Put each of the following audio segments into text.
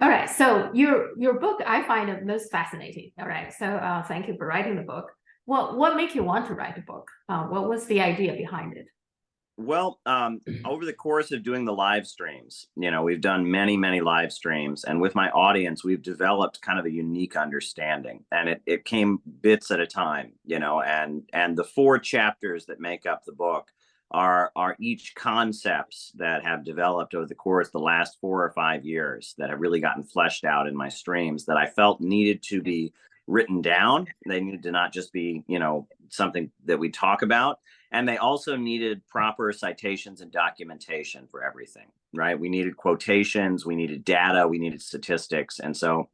All right. So your book I find it most fascinating. All right. So thank you for writing the book. What made you want to write a book? What was the idea behind it? Well, over the course of doing the live streams, we've done many, many live streams, and with my audience, we've developed kind of a unique understanding, and it came bits at a time, and the four chapters that make up the book are each concepts that have developed over the course of the last 4 or 5 years that have really gotten fleshed out in my streams that I felt needed to be written down. They needed to not just be, something that we talk about. And they also needed proper citations and documentation for everything, right? We needed quotations, we needed data, we needed statistics. And so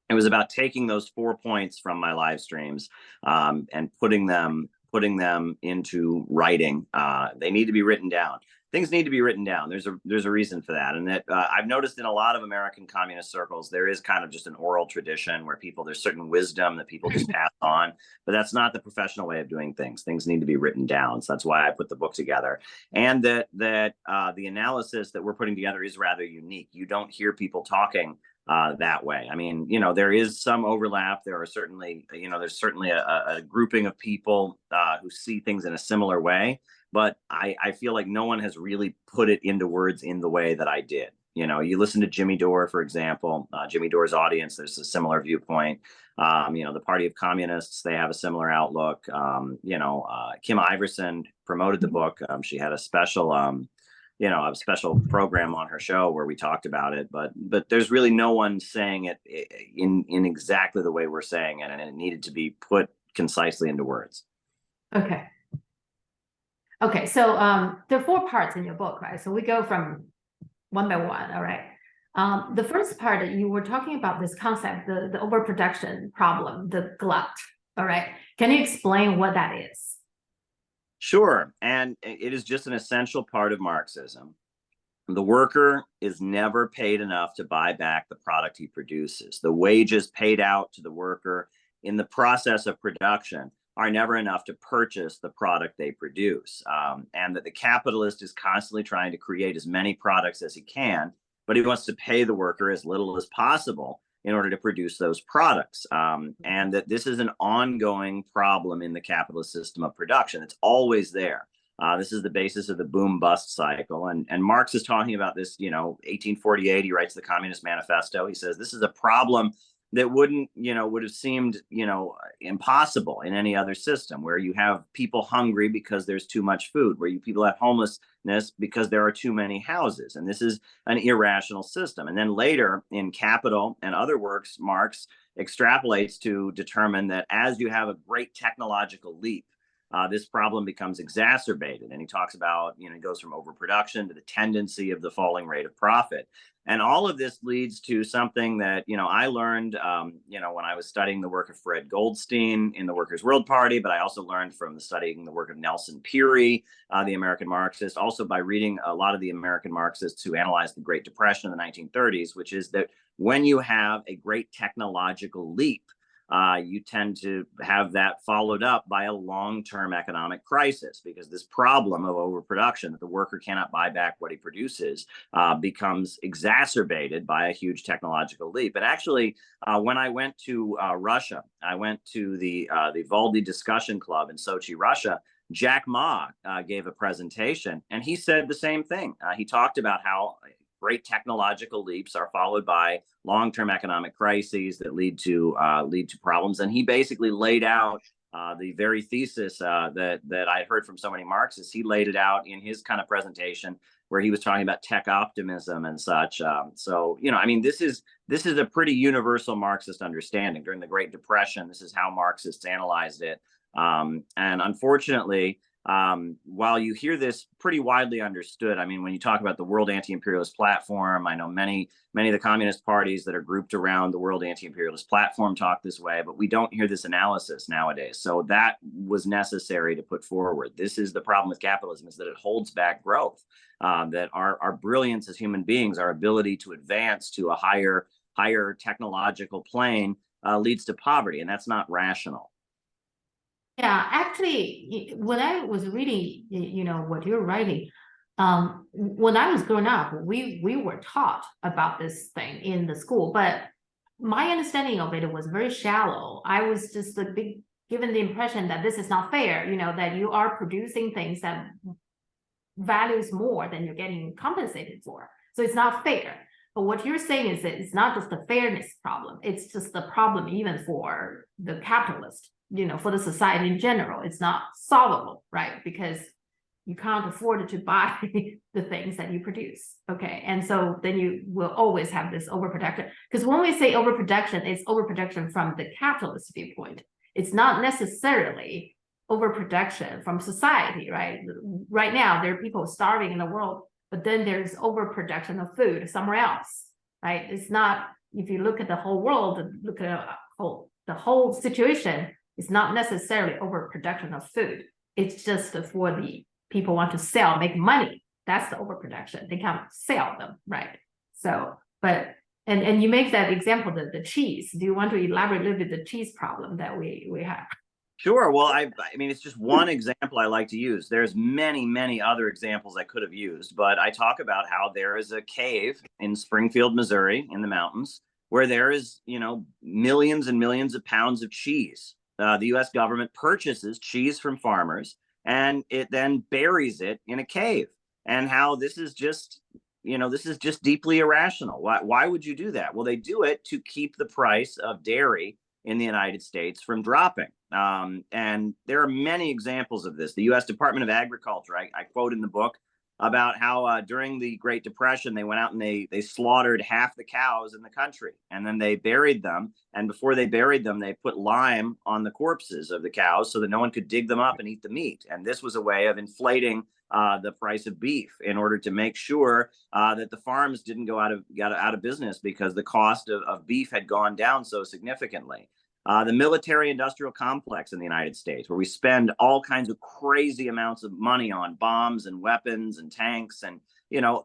it was about taking those 4 points from my live streams and putting them into writing. They need to be written down. Things need to be written down. There's a reason for that, and that I've noticed in a lot of American communist circles, there is kind of just an oral tradition where there's certain wisdom that people just pass on, but that's not the professional way of doing things. Things need to be written down. So that's why I put the book together, and that the analysis that we're putting together is rather unique. You don't hear people talking that way. I mean, there is some overlap. There are certainly, there's certainly a grouping of people who see things in a similar way. But I feel like no one has really put it into words in the way that I did. You listen to Jimmy Dore, for example, Jimmy Dore's audience, there's a similar viewpoint. The Party of Communists, they have a similar outlook. Kim Iverson promoted the book. She had a special program on her show where we talked about it, but there's really no one saying it in exactly the way we're saying it, and it needed to be put concisely into words. Okay, so there are 4 parts in your book, right? So we go from one by one, all right? The first part, you were talking about this concept, the overproduction problem, the glut, all right? Can you explain what that is? Sure, and it is just an essential part of Marxism. The worker is never paid enough to buy back the product he produces. The wages paid out to the worker in the process of production are never enough to purchase the product they produce. And that the capitalist is constantly trying to create as many products as he can, but he wants to pay the worker as little as possible in order to produce those products. And that this is an ongoing problem in the capitalist system of production. It's always there. This is the basis of the boom-bust cycle. And Marx is talking about this, 1848, he writes the Communist Manifesto. He says this is a problem that would have seemed, impossible in any other system, where you have people hungry because there's too much food, where people have homelessness because there are too many houses. And this is an irrational system. And then later in Capital and other works, Marx extrapolates to determine that as you have a great technological leap, this problem becomes exacerbated. And he talks about, it goes from overproduction to the tendency of the falling rate of profit. And all of this leads to something that, I learned, when I was studying the work of Fred Goldstein in the Workers' World Party, but I also learned from studying the work of Nelson Peary, the American Marxist, also by reading a lot of the American Marxists who analyzed the Great Depression in the 1930s, which is that when you have a great technological leap, you tend to have that followed up by a long-term economic crisis, because this problem of overproduction, that the worker cannot buy back what he produces, becomes exacerbated by a huge technological leap. And actually, when I went to Russia, I went to the Valdy Discussion Club in Sochi, Russia. Jack Ma gave a presentation, and he said the same thing. He talked about how great technological leaps are followed by long-term economic crises that lead to problems. And he basically laid out the very thesis that I heard from so many Marxists. He laid it out in his kind of presentation, where he was talking about tech optimism and such. This is a pretty universal Marxist understanding. During the Great Depression, this is how Marxists analyzed it. And unfortunately, while you hear this pretty widely understood, when you talk about the World Anti-Imperialist Platform, I know many of the communist parties that are grouped around the World Anti-Imperialist Platform talk this way, but we don't hear this analysis nowadays. So that was necessary to put forward. This is the problem with capitalism, is that it holds back growth, that our brilliance as human beings, our ability to advance to a higher technological plane leads to poverty, and that's not rational. Yeah, actually, when I was reading, what you're writing, when I was growing up, we were taught about this thing in the school, but my understanding of it was very shallow. I was just given the impression that this is not fair, that you are producing things that values more than you're getting compensated for. So it's not fair. But what you're saying is that it's not just a fairness problem. It's just the problem even for the capitalist, for the society in general. It's not solvable, right? Because you can't afford to buy the things that you produce. Okay. And so then you will always have this overproduction. Because when we say overproduction, it's overproduction from the capitalist viewpoint. It's not necessarily overproduction from society, right? Right now, there are people starving in the world, but then there's overproduction of food somewhere else, right? It's not, if you look at the whole world, look at the whole situation, it's not necessarily overproduction of food. It's just for the people want to sell, make money. That's the overproduction. They can't sell them, right? So, but, and you make that example, the cheese. Do you want to elaborate a little bit the cheese problem that we have? Sure. Well, I mean, it's just one example I like to use. There's many, many other examples I could have used, but I talk about how there is a cave in Springfield, Missouri, in the mountains, where there is, millions and millions of pounds of cheese. The U.S. government purchases cheese from farmers, and it then buries it in a cave. And how this is just, deeply irrational. Why would you do that? Well, they do it to keep the price of dairy in the United States from dropping. And there are many examples of this. The U.S. Department of Agriculture, I quote in the book about how during the Great Depression, they went out and they slaughtered half the cows in the country, and then they buried them. And before they buried them, they put lime on the corpses of the cows so that no one could dig them up and eat the meat. And this was a way of inflating the price of beef in order to make sure that the farms didn't got out of business because the cost of beef had gone down so significantly. The military industrial complex in the United States, where we spend all kinds of crazy amounts of money on bombs and weapons and tanks. And,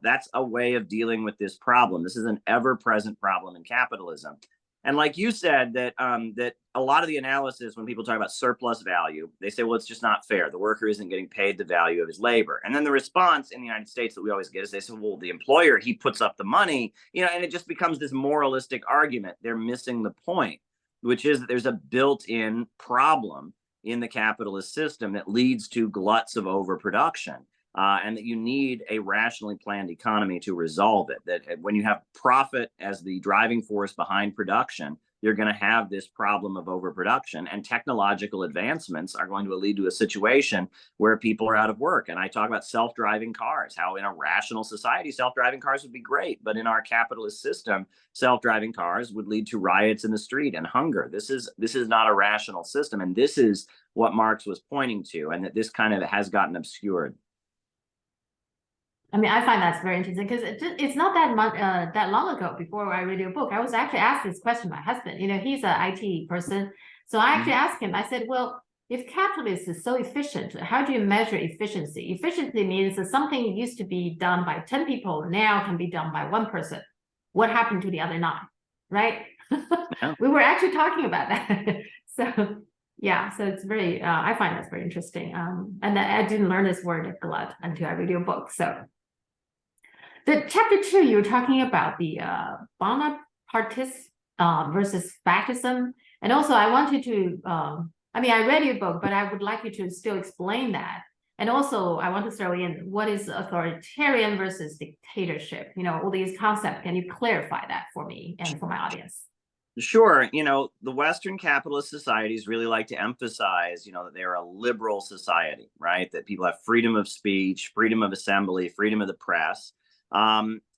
that's a way of dealing with this problem. This is an ever-present problem in capitalism. And like you said, that a lot of the analysis, when people talk about surplus value, they say, well, it's just not fair. The worker isn't getting paid the value of his labor. And then the response in the United States that we always get is they say, well, the employer, he puts up the money, and it just becomes this moralistic argument. They're missing the point, which is that there's a built-in problem in the capitalist system that leads to gluts of overproduction, and that you need a rationally planned economy to resolve it. That when you have profit as the driving force behind production, you're going to have this problem of overproduction, and technological advancements are going to lead to a situation where people are out of work. And I talk about self-driving cars, how in a rational society, self-driving cars would be great. But in our capitalist system, self-driving cars would lead to riots in the street and hunger. This is not a rational system. And this is what Marx was pointing to, and that this kind of has gotten obscured. I mean, I find that's very interesting because it's not that long ago before I read your book. I was actually asked this question by my husband. He's an IT person. So I actually asked him, I said, well, if capitalism is so efficient, how do you measure efficiency? Efficiency means that something used to be done by 10 people now can be done by one person. What happened to the other 9, right? Yeah. We were actually talking about that. So yeah, so it's very, I find that's very interesting. And I didn't learn this word glut until I read your book. So the chapter 2, you're talking about the Bonapartism versus fascism. And also I wanted to, I read your book, but I would like you to still explain that. And also I want to throw in, what is authoritarian versus dictatorship? All these concepts. Can you clarify that for me and for my audience? Sure. The Western capitalist societies really like to emphasize, that they're a liberal society, right? That people have freedom of speech, freedom of assembly, freedom of the press.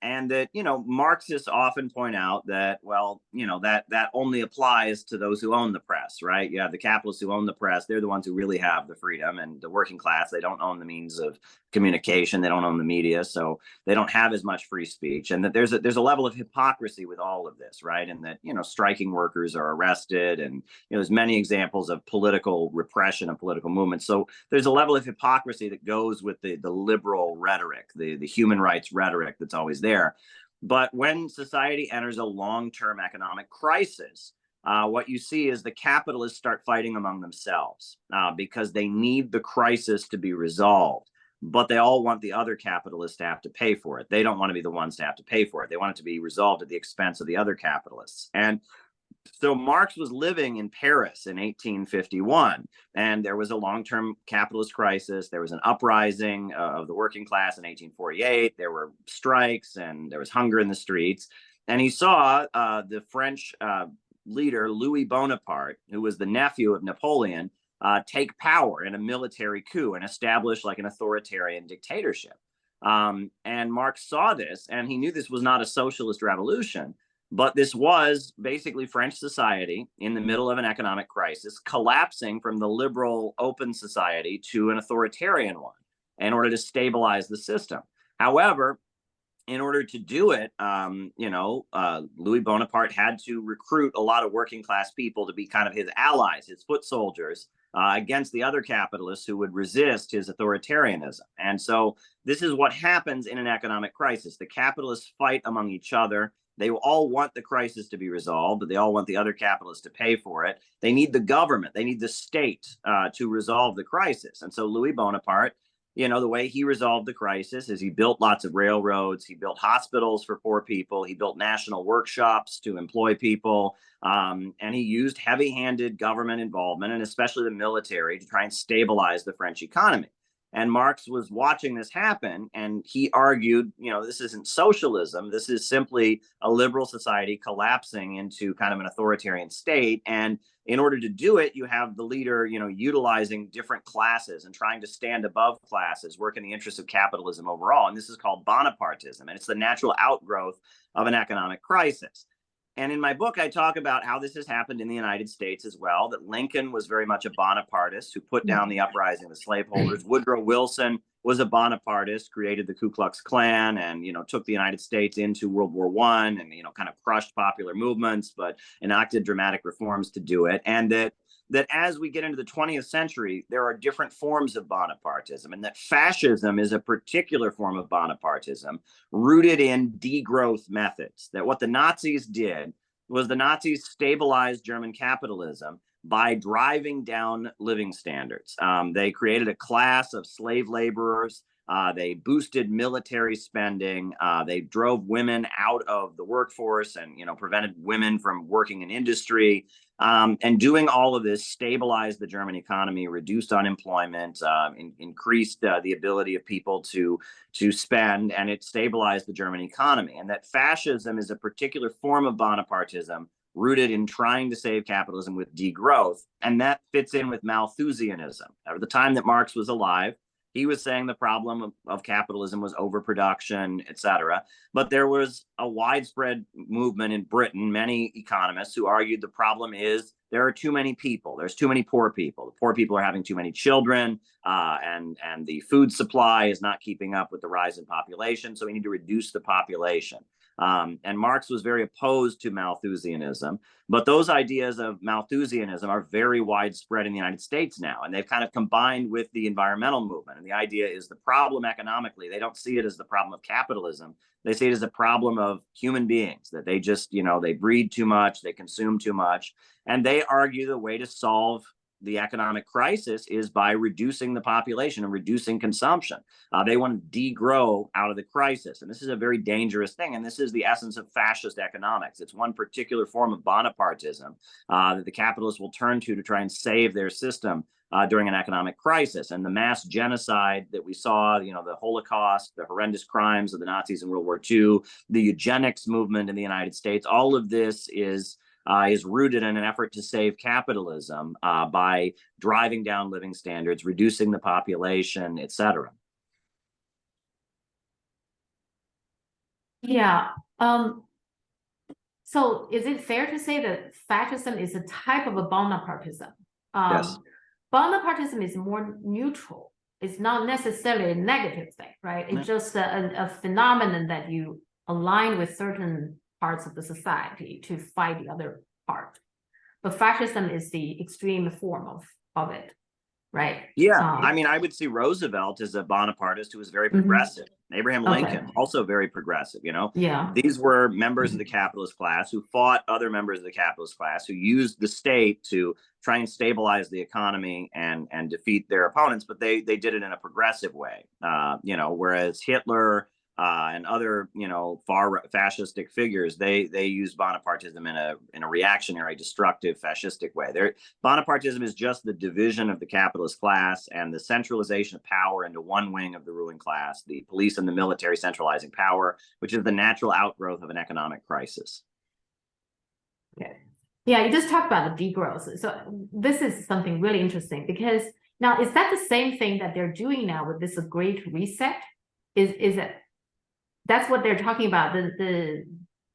And that, Marxists often point out that, well, that only applies to those who own the press, right? You have the capitalists who own the press. They're the ones who really have the freedom, and the working class, they don't own the means of communication. They don't own the media. So they don't have as much free speech. And that there's a level of hypocrisy with all of this, right? And that, striking workers are arrested, and, there's many examples of political repression of political movements. So there's a level of hypocrisy that goes with the liberal rhetoric, the human rights rhetoric that's always there. But when society enters a long-term economic crisis, what you see is the capitalists start fighting among themselves because they need the crisis to be resolved. but they all want the other capitalists to have to pay for it. They don't want to be the ones to have to pay for it. They want it to be resolved at the expense of the other capitalists. And so Marx was living in Paris in 1851, and there was a long-term capitalist crisis. There was an uprising of the working class in 1848. There were strikes, and there was hunger in the streets. And he saw the French leader, Louis Bonaparte, who was the nephew of Napoleon, take power in a military coup and establish like an authoritarian dictatorship. And Marx saw this, and he knew this was not a socialist revolution, but this was basically French society in the middle of an economic crisis, collapsing from the liberal, open society to an authoritarian one in order to stabilize the system. However, in order to do it, Louis Bonaparte had to recruit a lot of working class people to be kind of his allies, his foot soldiers, against the other capitalists who would resist his authoritarianism. And so this is what happens in an economic crisis. The capitalists fight among each other. They all want the crisis to be resolved, but they all want the other capitalists to pay for it. They need the government, they need the state to resolve the crisis. And so Louis Bonaparte, the way he resolved the crisis is he built lots of railroads, he built hospitals for poor people, he built national workshops to employ people, and he used heavy-handed government involvement, and especially the military, to try and stabilize the French economy. And Marx was watching this happen, and he argued, this isn't socialism. This is simply a liberal society collapsing into kind of an authoritarian state. And in order to do it, you have the leader, utilizing different classes and trying to stand above classes, work in the interest of capitalism overall. And this is called Bonapartism, and it's the natural outgrowth of an economic crisis. And in my book, I talk about how this has happened in the United States as well, that Lincoln was very much a Bonapartist who put down the uprising of the slaveholders. Woodrow Wilson was a Bonapartist, created the Ku Klux Klan, and, took the United States into World War I and, kind of crushed popular movements, but enacted dramatic reforms to do it. And that as we get into the 20th century, there are different forms of Bonapartism, and that fascism is a particular form of Bonapartism rooted in degrowth methods. That what the Nazis did was the Nazis stabilized German capitalism by driving down living standards. They created a class of slave laborers. They boosted military spending. They drove women out of the workforce and, prevented women from working in industry. And doing all of this stabilized the German economy, reduced unemployment, increased the ability of people to spend, and it stabilized the German economy. And that fascism is a particular form of Bonapartism rooted in trying to save capitalism with degrowth. And that fits in with Malthusianism. At the time that Marx was alive, he was saying the problem of capitalism was overproduction, et cetera. But there was a widespread movement in Britain, many economists who argued the problem is there are too many people. There's too many poor people. The poor people are having too many children, and the food supply is not keeping up with the rise in population. So we need to reduce the population. And Marx was very opposed to Malthusianism, but those ideas of Malthusianism are very widespread in the United States now, and they've kind of combined with the environmental movement. And the idea is the problem economically, they don't see it as the problem of capitalism. They see it as a problem of human beings, that they just, they breed too much, they consume too much. And they argue the way to solve the economic crisis is by reducing the population and reducing consumption. They want to degrow out of the crisis. And this is a very dangerous thing. And this is the essence of fascist economics. It's one particular form of Bonapartism that the capitalists will turn to try and save their system during an economic crisis. And the mass genocide that we saw, the Holocaust, the horrendous crimes of the Nazis in World War II, the eugenics movement in the United States, all of this is rooted in an effort to save capitalism by driving down living standards, reducing the population, et cetera. Yeah. So is it fair to say that fascism is a type of a Bonapartism? Yes. Bonapartism is more neutral. It's not necessarily a negative thing, right? It's just a phenomenon that you align with certain parts of the society to fight the other part. But fascism is the extreme form of it, right? Yeah, I mean, I would see Roosevelt as a Bonapartist who was very progressive. Abraham Lincoln, Okay. also very progressive, you know. Yeah. These were members of the capitalist class who fought other members of the capitalist class, who used the state to try and stabilize the economy and defeat their opponents, but they did it in a progressive way. You know, whereas Hitler and other, you know, far fascistic figures, they use Bonapartism in a reactionary, destructive, fascistic way. Bonapartism is just the division of the capitalist class and the centralization of power into one wing of the ruling class, the police and the military centralizing power, which is the natural outgrowth of an economic crisis. Okay. Yeah, you just talked about the degrowth. So this is something really interesting because now is that the same thing that they're doing now with this great reset? Is it that's what they're talking about, the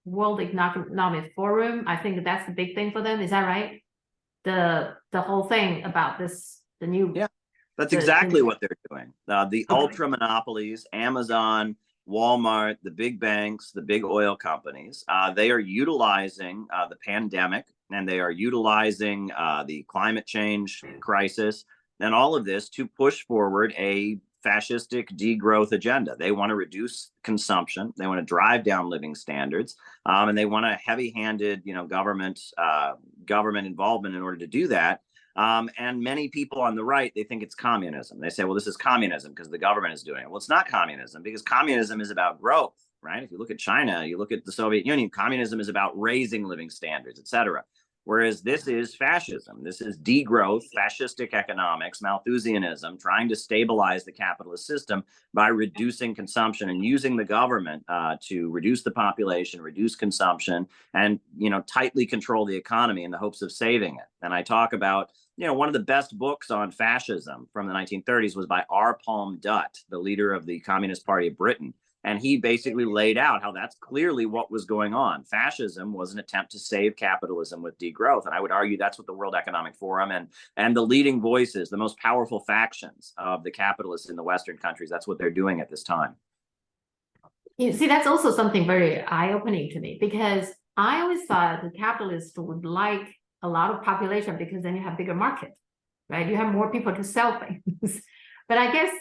World Economic Forum? I think that's the big thing for them. Is that right? The whole thing about this, the new. Yeah, that's exactly what they're doing. The ultra monopolies, Amazon, Walmart, the big banks, the big oil companies, they are utilizing the pandemic, and they are utilizing the climate change crisis and all of this to push forward a fascistic degrowth agenda. They want to reduce consumption, they want to drive down living standards, and they want a heavy-handed, you know, government involvement in order to do that. And many people on the right, they think it's communism. They say, well, this is communism because the government is doing it. Well, it's not communism, because communism is about growth, right? If you look at China, you look at the Soviet Union, communism is about raising living standards, et cetera. Whereas this is fascism. This is degrowth, fascistic economics, Malthusianism, trying to stabilize the capitalist system by reducing consumption and using the government to reduce the population, reduce consumption, and, you know, tightly control the economy in the hopes of saving it. And I talk about, you know, one of the best books on fascism from the 1930s was by R. Palm Dutt, the leader of the Communist Party of Britain. And he basically laid out how that's clearly what was going on. Fascism was an attempt to save capitalism with degrowth. And I would argue that's what the World Economic Forum and the leading voices, the most powerful factions of the capitalists in the Western countries, that's what they're doing at this time. You see, that's also something very eye-opening to me, because I always thought the capitalists would like a lot of population because then you have bigger market, right? You have more people to sell things. But I guess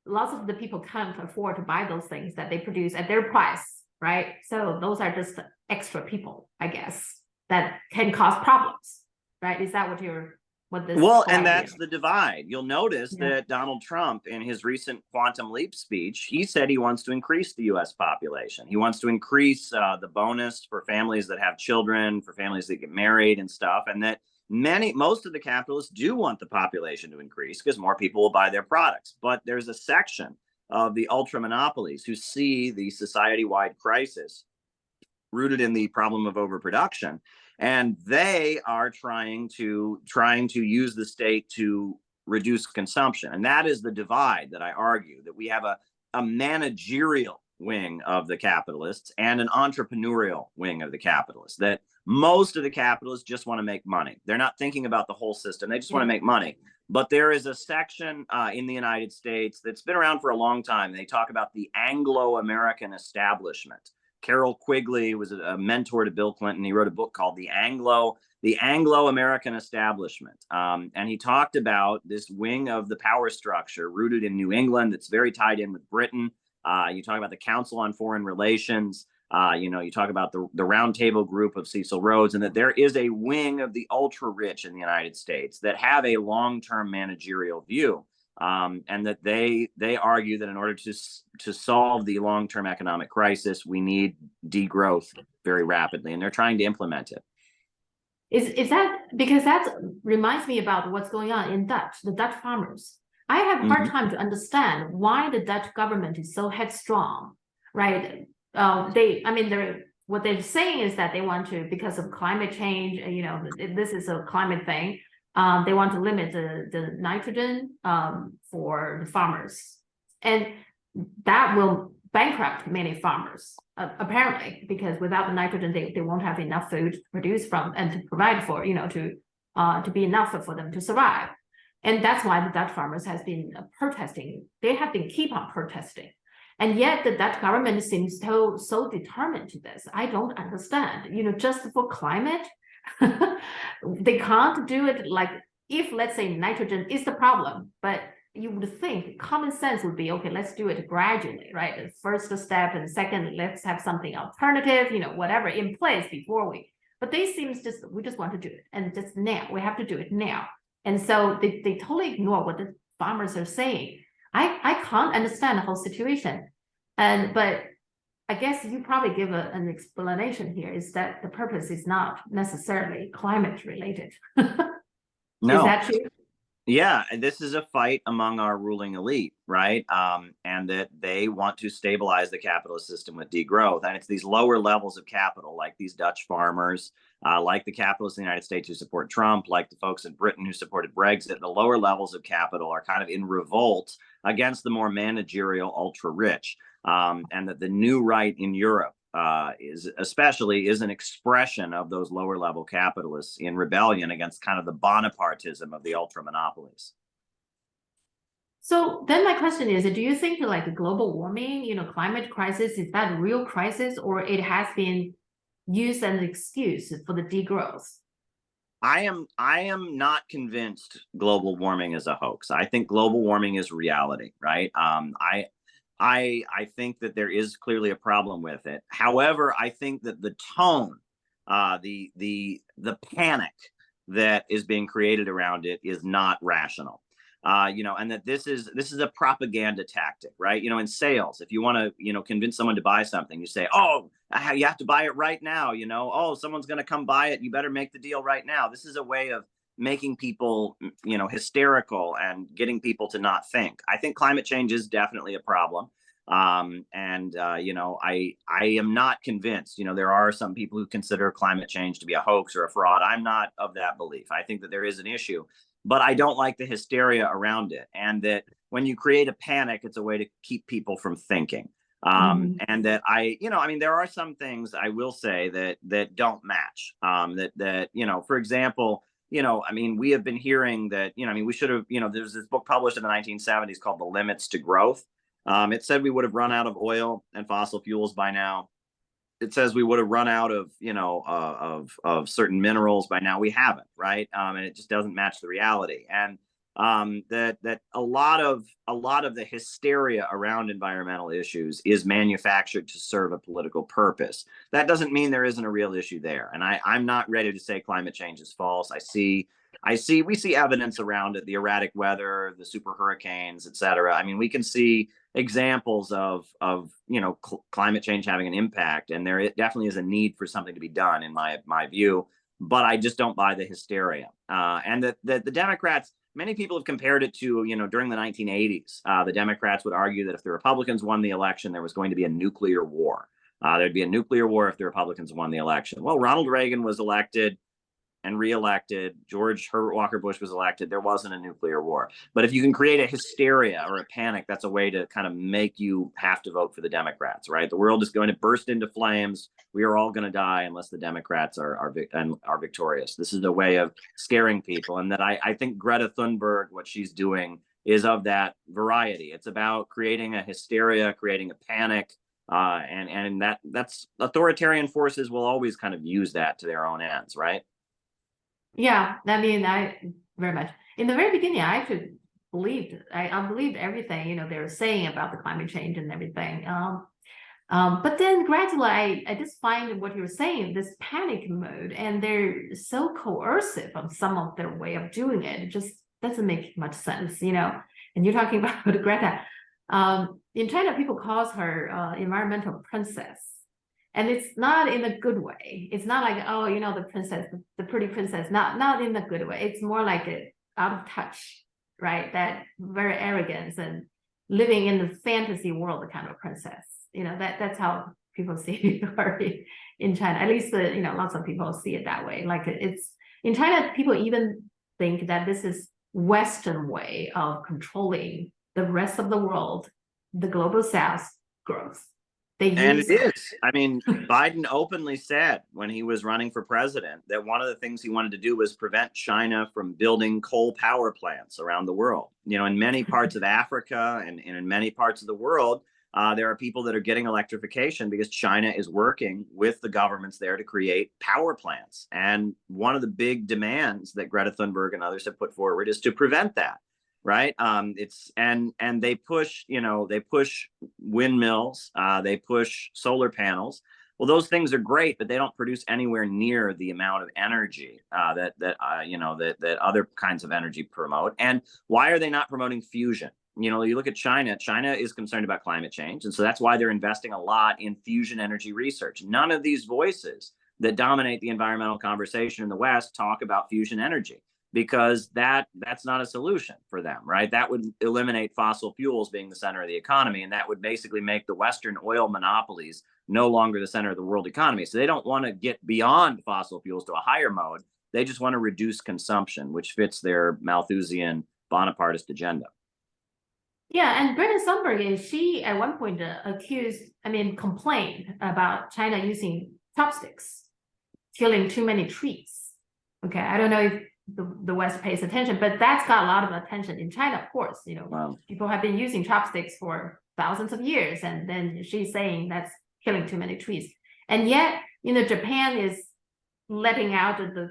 lots of the people can't afford to buy those things that they produce at their price, right? So those are just extra people, I guess, that can cause problems, right? Is that what this? Well, and that's the divide. You'll notice that Donald Trump, in his recent Quantum Leap speech, he said he wants to increase the U.S. population. He wants to increase the bonus for families that have children, for families that get married and stuff, and that most of the capitalists do want the population to increase because more people will buy their products. But there's a section of the ultra monopolies who see the society-wide crisis rooted in the problem of overproduction, and they are trying to use the state to reduce consumption. And that is the divide that I argue, that we have a managerial wing of the capitalists and an entrepreneurial wing of the capitalists, that most of the capitalists just want to make money. They're not thinking about the whole system. They just want to make money. But there is a section in the United States that's been around for a long time. They talk about the Anglo-American establishment. Carroll Quigley was a mentor to Bill Clinton. He wrote a book called The Anglo-American Establishment. And he talked about this wing of the power structure rooted in New England that's very tied in with Britain. You talk about the Council on Foreign Relations. You talk about the round table group of Cecil Rhodes, and that there is a wing of the ultra rich in the United States that have a long-term managerial view, and that they argue that in order to solve the long-term economic crisis, we need degrowth very rapidly, and they're trying to implement it. Is that because that reminds me about what's going on in the Dutch farmers. I have a hard time to understand why the Dutch government is so headstrong, right? What they're saying is that they want to, because of climate change, this is a climate thing. They want to limit the nitrogen for the farmers, and that will bankrupt many farmers, apparently, because without the nitrogen, they won't have enough food to produce from and to provide for, to be enough for them to survive. And that's why the Dutch farmers has been protesting. They have been keep on protesting. And yet the Dutch government seems so determined to this. I don't understand, just for climate, they can't do it like if let's say nitrogen is the problem, but you would think common sense would be, okay, let's do it gradually, right? The first step, and second, let's have something alternative, whatever in place before we, but they seems just, we just want to do it. And just now, we have to do it now. And so they totally ignore what the farmers are saying. I can't understand the whole situation. But I guess you probably give an explanation here, is that the purpose is not necessarily climate related. No. Is that true? Yeah, and this is a fight among our ruling elite, right? And that they want to stabilize the capitalist system with degrowth. And it's these lower levels of capital, like these Dutch farmers, like the capitalists in the United States who support Trump, like the folks in Britain who supported Brexit. The lower levels of capital are kind of in revolt against the more managerial ultra rich. And that the new right in Europe is an expression of those lower level capitalists in rebellion against kind of the Bonapartism of the ultra monopolies. So then my question is, do you think like global warming, climate crisis, is that a real crisis, or it has been used as an excuse for the degrowth? I am not convinced global warming is a hoax. I think global warming is reality, right? I think that there is clearly a problem with it. However, I think that the tone, the panic that is being created around it is not rational. And that this is a propaganda tactic, right? In sales, if you want to, convince someone to buy something, you say, oh, you have to buy it right now. Oh, someone's going to come buy it. You better make the deal right now. This is a way of making people, hysterical and getting people to not think. I think climate change is definitely a problem. I am not convinced. There are some people who consider climate change to be a hoax or a fraud. I'm not of that belief. I think that there is an issue, but I don't like the hysteria around it. And that when you create a panic, it's a way to keep people from thinking. And that there are some things I will say that don't match. For example, we have been hearing that, we should have, there's this book published in the 1970s called The Limits to Growth. It said we would have run out of oil and fossil fuels by now. It says we would have run out of, of certain minerals by now. We haven't, right? And it just doesn't match the reality. And that a lot of the hysteria around environmental issues is manufactured to serve a political purpose. That doesn't mean there isn't a real issue there. And I'm not ready to say climate change is false. We see evidence around it, the erratic weather, the super hurricanes, et cetera. We can see examples of climate change having an impact, and there definitely is a need for something to be done, in my view. But I just don't buy the hysteria. And the Democrats, many people have compared it to, during the 1980s, the Democrats would argue that if the Republicans won the election, there was going to be a nuclear war. There'd be a nuclear war if the Republicans won the election. Well, Ronald Reagan was elected and reelected. George Herbert Walker Bush was elected. There wasn't a nuclear war. But if you can create a hysteria or a panic, that's a way to kind of make you have to vote for the Democrats, right? The world is going to burst into flames. We are all going to die unless the Democrats are victorious. This is a way of scaring people. And that I think Greta Thunberg, what she's doing, is of that variety. It's about creating a hysteria, creating a panic. And that's authoritarian forces will always kind of use that to their own ends, right? Yeah, I very much. In the very beginning, I actually believed, I believed everything, they were saying about the climate change and everything. But then gradually, I just find what you're saying, this panic mode, and they're so coercive on some of their way of doing it. It just doesn't make much sense, And you're talking about Greta. In China, people call her environmental princess. And it's not in a good way. It's not like, oh, the princess, the pretty princess, not in a good way. It's more like out of touch, right? That very arrogance and living in the fantasy world kind of princess. That's how people see her in China. At least, lots of people see it that way. Like it's in China, people even think that this is Western way of controlling the rest of the world, the global South growth. And it is. Biden openly said when he was running for president that one of the things he wanted to do was prevent China from building coal power plants around the world. In many parts of Africa and in many parts of the world, There are people that are getting electrification because China is working with the governments there to create power plants. And one of the big demands that Greta Thunberg and others have put forward is to prevent that. Right. And they push, they push windmills, they push solar panels. Well, those things are great, but they don't produce anywhere near the amount of energy that other kinds of energy promote. And why are they not promoting fusion? You look at China. China is concerned about climate change, and so that's why they're investing a lot in fusion energy research. None of these voices that dominate the environmental conversation in the West talk about fusion energy, because that's not a solution for them, right? That would eliminate fossil fuels being the center of the economy, and that would basically make the Western oil monopolies no longer the center of the world economy. So they don't want to get beyond fossil fuels to a higher mode. They just want to reduce consumption, which fits their Malthusian Bonapartist agenda. Yeah, and Greta Thunberg, she at one point complained about China using chopsticks, killing too many trees. Okay, I don't know if the West pays attention, but that's got a lot of attention in China, of course. Wow. People have been using chopsticks for thousands of years, and then she's saying that's killing too many trees. And yet, Japan is letting out the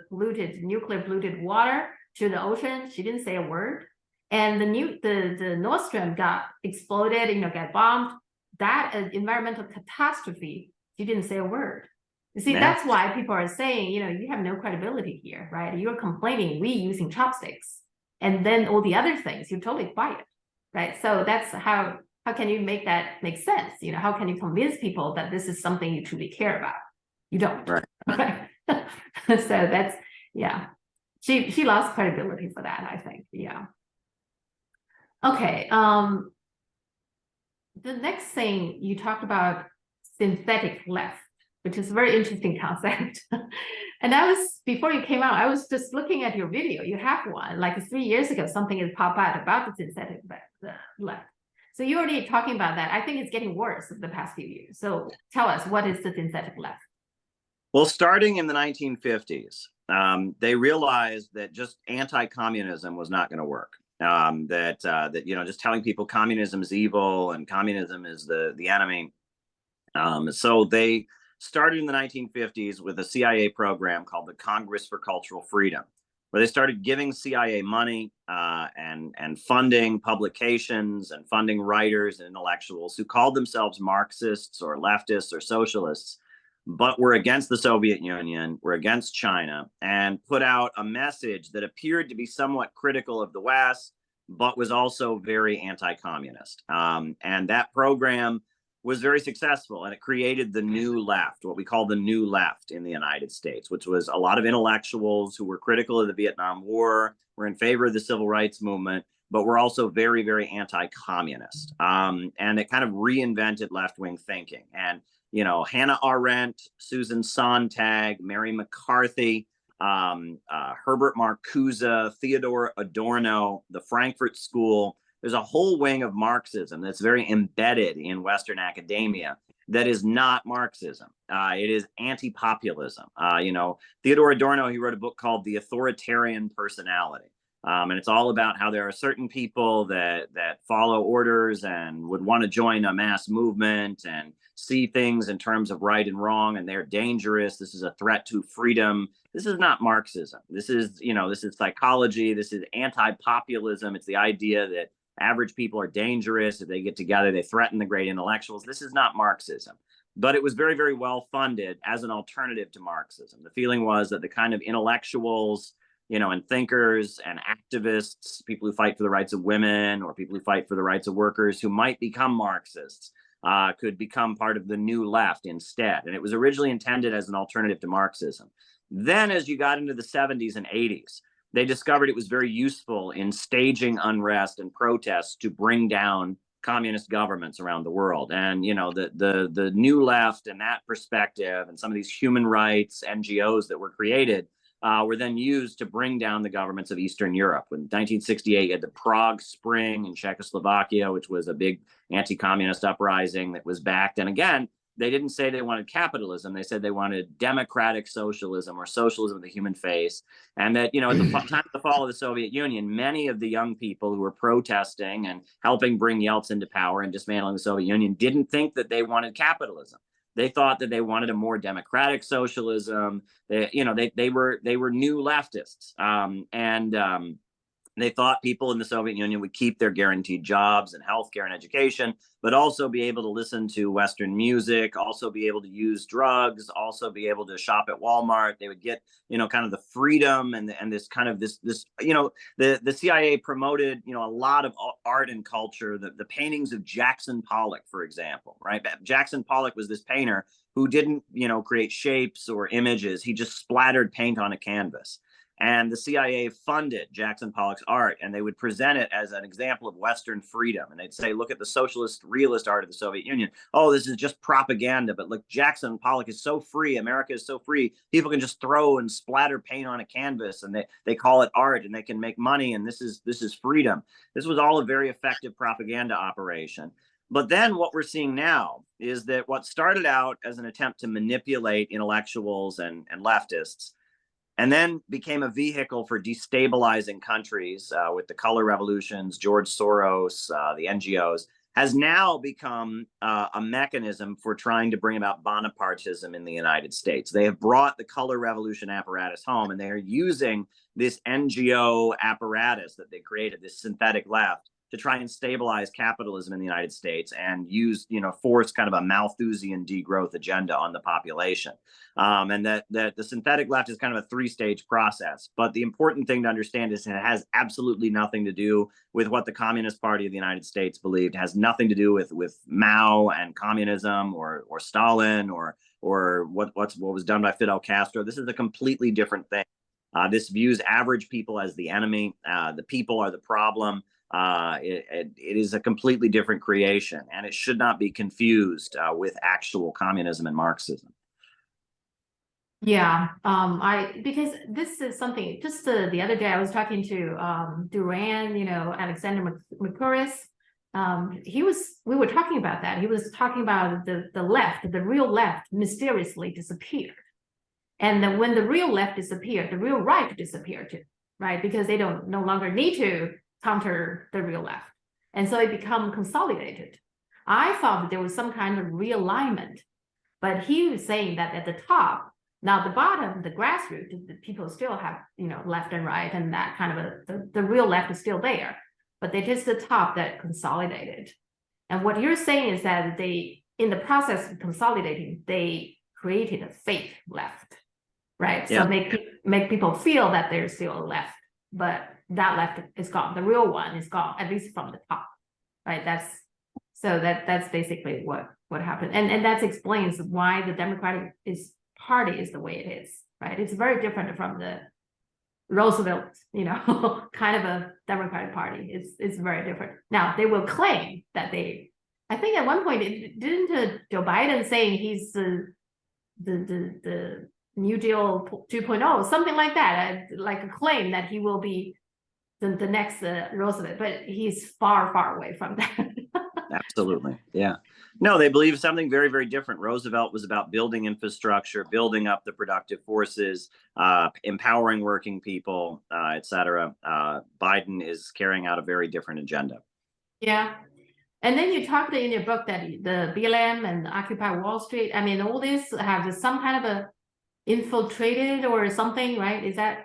nuclear polluted water to the ocean. She didn't say a word. And the Nord Stream got exploded, got bombed. That environmental catastrophe, she didn't say a word. You see, that's why people are saying, you have no credibility here, right? You're complaining we using chopsticks, and then all the other things, you're totally quiet, right? So that's how can you make that make sense? How can you convince people that this is something you truly care about? You don't. Right. So that's, yeah. She lost credibility for that, I think. Yeah. Okay. The next thing you talked about, synthetic left, which is a very interesting concept. And before you came out, I was just looking at your video. You have one, like 3 years ago, something has popped out about the synthetic left. So you're already talking about that. I think it's getting worse in the past few years. So tell us, what is the synthetic left? Well, starting in the 1950s, they realized that just anti-communism was not going to work. That just telling people communism is evil and communism is the enemy. So they started in the 1950s with a CIA program called the Congress for Cultural Freedom, where they started giving CIA money and funding publications and funding writers and intellectuals who called themselves Marxists or leftists or socialists, but were against the Soviet Union, were against China, and put out a message that appeared to be somewhat critical of the West, but was also very anti-communist. And that program was very successful, and it created the new left, what we call the new left in the United States, which was a lot of intellectuals who were critical of the Vietnam War, were in favor of the civil rights movement, but were also very, very anti-communist. And it kind of reinvented left-wing thinking. And, Hannah Arendt, Susan Sontag, Mary McCarthy, Herbert Marcuse, Theodore Adorno, the Frankfurt School. There's a whole wing of Marxism that's very embedded in Western academia that is not Marxism. It is anti-populism. Theodore Adorno, he wrote a book called The Authoritarian Personality. And it's all about how there are certain people that follow orders and would want to join a mass movement and see things in terms of right and wrong, and they're dangerous. This is a threat to freedom. This is not Marxism. This is psychology. This is anti-populism. It's the idea that average people are dangerous. If they get together, they threaten the great intellectuals. This is not Marxism. But it was very, very well funded as an alternative to Marxism. The feeling was that the kind of intellectuals, and thinkers and activists, people who fight for the rights of women or people who fight for the rights of workers who might become Marxists, could become part of the new left instead. And it was originally intended as an alternative to Marxism. Then as you got into the 70s and 80s, they discovered it was very useful in staging unrest and protests to bring down communist governments around the world. And, the new left and that perspective and some of these human rights NGOs that were created were then used to bring down the governments of Eastern Europe. In 1968, you had the Prague Spring in Czechoslovakia, which was a big anti-communist uprising that was backed. And again, They didn't say they wanted capitalism. They said they wanted democratic socialism, or socialism with a human face. And that, at the time of the fall of the Soviet Union, many of the young people who were protesting and helping bring Yeltsin to power and dismantling the Soviet Union didn't think that they wanted capitalism. They thought that they wanted a more democratic socialism. They were new leftists, and they thought people in the Soviet Union would keep their guaranteed jobs and healthcare and education, but also be able to listen to Western music, also be able to use drugs, also be able to shop at Walmart. They would get, kind of the freedom and this kind of this, the CIA promoted, a lot of art and culture, the paintings of Jackson Pollock, for example, right? Jackson Pollock was this painter who didn't, create shapes or images. He just splattered paint on a canvas. And the CIA funded Jackson Pollock's art, and they would present it as an example of Western freedom. And they'd say, look at the socialist realist art of the Soviet Union. Oh, this is just propaganda. But look, Jackson Pollock is so free. America is so free. People can just throw and splatter paint on a canvas, and they call it art, and they can make money. And this is freedom. This was all a very effective propaganda operation. But then what we're seeing now is that what started out as an attempt to manipulate intellectuals and leftists, and then became a vehicle for destabilizing countries with the color revolutions, George Soros, the NGOs, has now become a mechanism for trying to bring about Bonapartism in the United States. They have brought the color revolution apparatus home, and they are using this NGO apparatus that they created, this synthetic left, to try and stabilize capitalism in the United States and use, force kind of a Malthusian degrowth agenda on the population. And that the synthetic left is kind of a three-stage process. But the important thing to understand is it has absolutely nothing to do with what the Communist Party of the United States believed. It has nothing to do with Mao and communism or Stalin or what was done by Fidel Castro. This is a completely different thing. This views average people as the enemy. The people are the problem. It is a completely different creation, and it should not be confused with actual communism and Marxism. Yeah, because this is something, just the other day I was talking to Duran, Alexander Mercurius. We were talking about that. He was talking about the left, the real left mysteriously disappeared. And then when the real left disappeared, the real right disappeared too, right? Because they no longer need to counter the real left. And so it become consolidated. I thought that there was some kind of realignment, but he was saying that at the top, now the bottom, the grassroots, the people still have, left and right, and that kind of the real left is still there, but it is the top that consolidated. And what you're saying is that they, in the process of consolidating, they created a fake left, right? Yeah. So make people feel that there's still a left, but that left is gone. The real one is gone, at least from the top, right? That's basically what happened, and that explains why the Democratic Party is the way it is, right? It's very different from the Roosevelt, kind of a Democratic Party. It's very different. Now they will claim that I think at one point didn't Joe Biden saying he's the New Deal 2.0, something like that, like a claim that he will be the next Roosevelt, but he's far, far away from that. Absolutely. Yeah. No, they believe something very, very different. Roosevelt was about building infrastructure, building up the productive forces, empowering working people, et cetera. Biden is carrying out a very different agenda. Yeah. And then you talked in your book that the BLM and Occupy Wall Street, I mean, all this have some kind of a infiltrated or something, right? Is that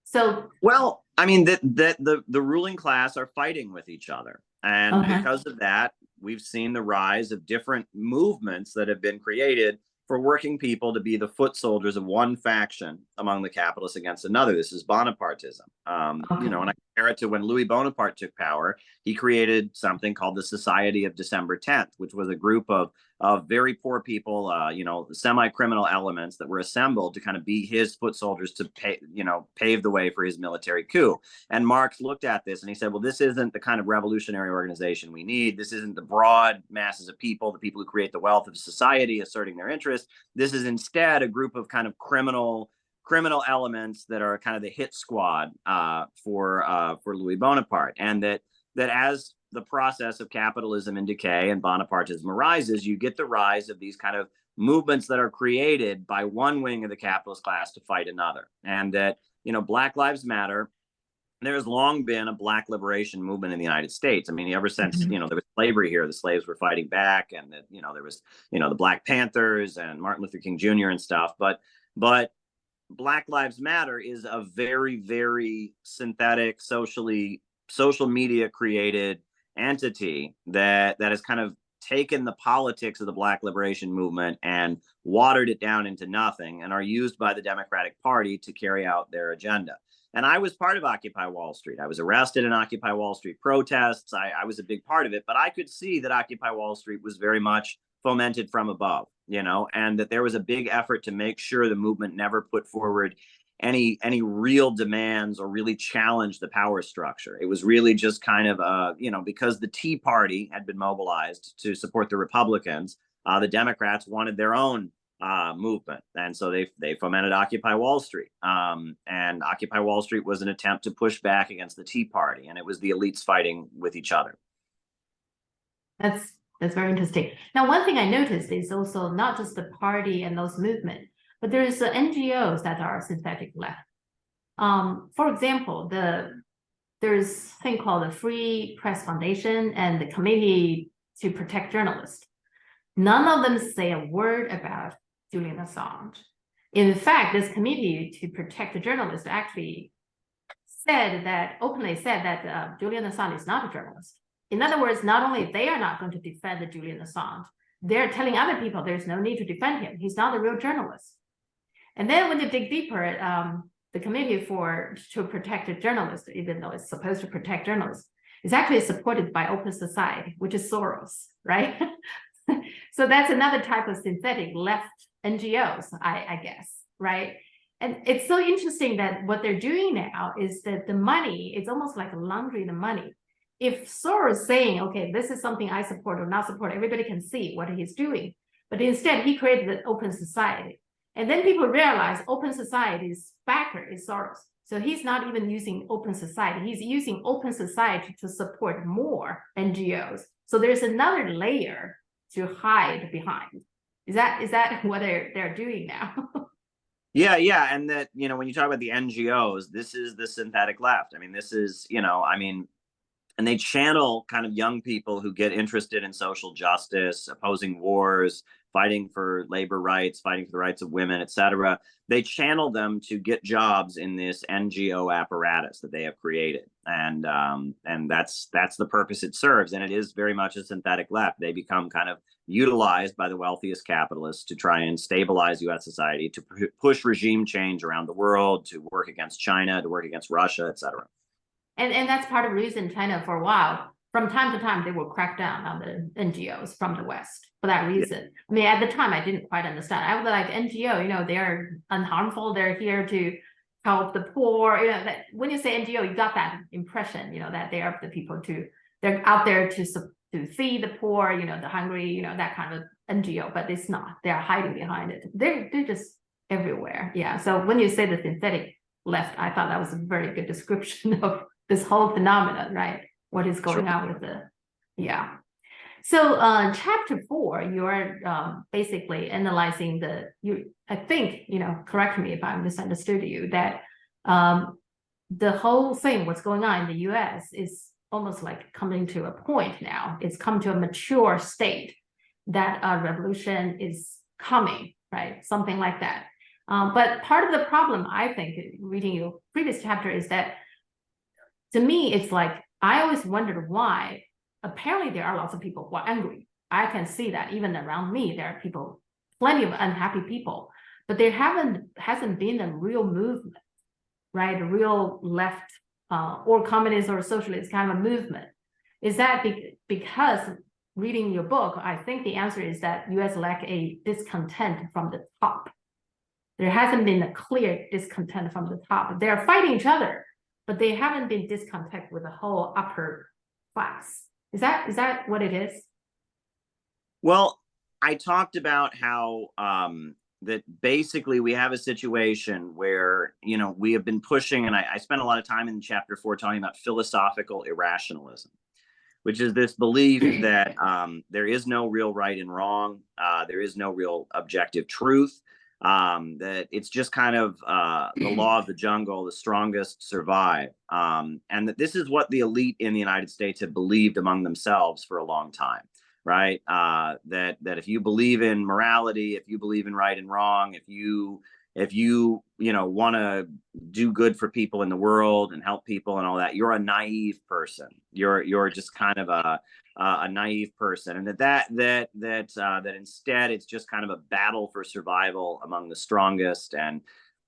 so? Well, I mean, the ruling class are fighting with each other. And because of that, we've seen the rise of different movements that have been created for working people to be the foot soldiers of one faction among the capitalists against another. This is Bonapartism. And I compare it to when Louis Bonaparte took power. He created something called the Society of December 10th, which was a group of very poor people, semi-criminal elements that were assembled to kind of be his foot soldiers to pave the way for his military coup. And Marx looked at this and he said, well, this isn't the kind of revolutionary organization we need. This isn't the broad masses of people, the people who create the wealth of society asserting their interests. This is instead a group of kind of criminal elements that are kind of the hit squad for Louis Bonaparte, and that that as the process of capitalism and decay and Bonapartism arises, you get the rise of these kind of movements that are created by one wing of the capitalist class to fight another. And that, Black Lives Matter, there's long been a Black liberation movement in the United States. I mean, ever since, there was slavery here, the slaves were fighting back, and that, there was, the Black Panthers and Martin Luther King Jr. and stuff. But Black Lives Matter is a very, very synthetic, social media created entity that has kind of taken the politics of the Black liberation movement and watered it down into nothing, and are used by the Democratic Party to carry out their agenda. And I was part of Occupy Wall Street. I was arrested in Occupy Wall Street protests. I was a big part of it, but I could see that Occupy Wall Street was very much fomented from above, and that there was a big effort to make sure the movement never put forward any real demands or really challenge the power structure. It was really just kind of, because the Tea Party had been mobilized to support the Republicans, the Democrats wanted their own movement. And so they fomented Occupy Wall Street. And Occupy Wall Street was an attempt to push back against the Tea Party, and it was the elites fighting with each other. That's very interesting. Now, one thing I noticed is also not just the party and those movements, but there's NGOs that are synthetic left. For example, there's a thing called the Free Press Foundation and the Committee to Protect Journalists. None of them say a word about Julian Assange. In fact, this Committee to Protect the Journalists actually openly said that Julian Assange is not a journalist. In other words, not only they are not going to defend the Julian Assange, they're telling other people there's no need to defend him. He's not a real journalist. And then when you dig deeper, the Committee to Protect the Journalists, even though it's supposed to protect journalists, is actually supported by Open Society, which is Soros, right? So that's another type of synthetic left NGOs, I guess, right? And it's so interesting that what they're doing now is that the money, it's almost like laundering the money. If Soros is saying, okay, this is something I support or not support, everybody can see what he's doing. But instead, he created the Open Society. And then people realize Open Society's backer is Soros. So he's not even using Open Society. He's using Open Society to support more NGOs. So there's another layer to hide behind. Is that what they're doing now? Yeah. And that, when you talk about the NGOs, this is the synthetic left. I mean, this is, and they channel kind of young people who get interested in social justice, opposing wars, fighting for labor rights, fighting for the rights of women, et cetera. They channel them to get jobs in this NGO apparatus that they have created. And that's the purpose it serves. And it is very much a synthetic left. They become kind of utilized by the wealthiest capitalists to try and stabilize U.S. society, to push regime change around the world, to work against China, to work against Russia, et cetera. And that's part of the reason China, for a while, from time to time, they will crack down on the NGOs from the West for that reason. Yeah. I mean, at the time, I didn't quite understand. I was like, NGO, they're unharmful. They're here to help the poor. That when you say NGO, you got that impression, that they are the people they're out there to feed the poor, the hungry, that kind of NGO. But it's not. They are hiding behind it. They're just everywhere. Yeah. So when you say the synthetic left, I thought that was a very good description of this whole phenomenon, right? What is going on with yeah. So chapter 4, you're basically analyzing I think, correct me if I misunderstood you, that the whole thing, what's going on in the US is almost like coming to a point now. It's come to a mature state that a revolution is coming, right? Something like that. But part of the problem, I think, reading your previous chapter, is that to me, it's like, I always wondered why. Apparently, there are lots of people who are angry. I can see that even around me, there are people, plenty of unhappy people, but there hasn't been a real movement, right? A real left or communist or socialist kind of a movement. Is that because reading your book, I think the answer is that US lack a discontent from the top. There hasn't been a clear discontent from the top. They're fighting each other, but they haven't been discontent with the whole upper class. Is that what it is? Well, I talked about how that basically we have a situation where, we have been pushing, and I spent a lot of time in chapter 4 talking about philosophical irrationalism, which is this belief that there is no real right and wrong. There is no real objective truth. That it's just kind of the law of the jungle, the strongest survive. And that this is what the elite in the United States have believed among themselves for a long time, right? That if you believe in morality, if you believe in right and wrong, if you want to do good for people in the world and help people and all that, you're a naive person. You're just kind of a naive person, and that instead it's just kind of a battle for survival among the strongest, and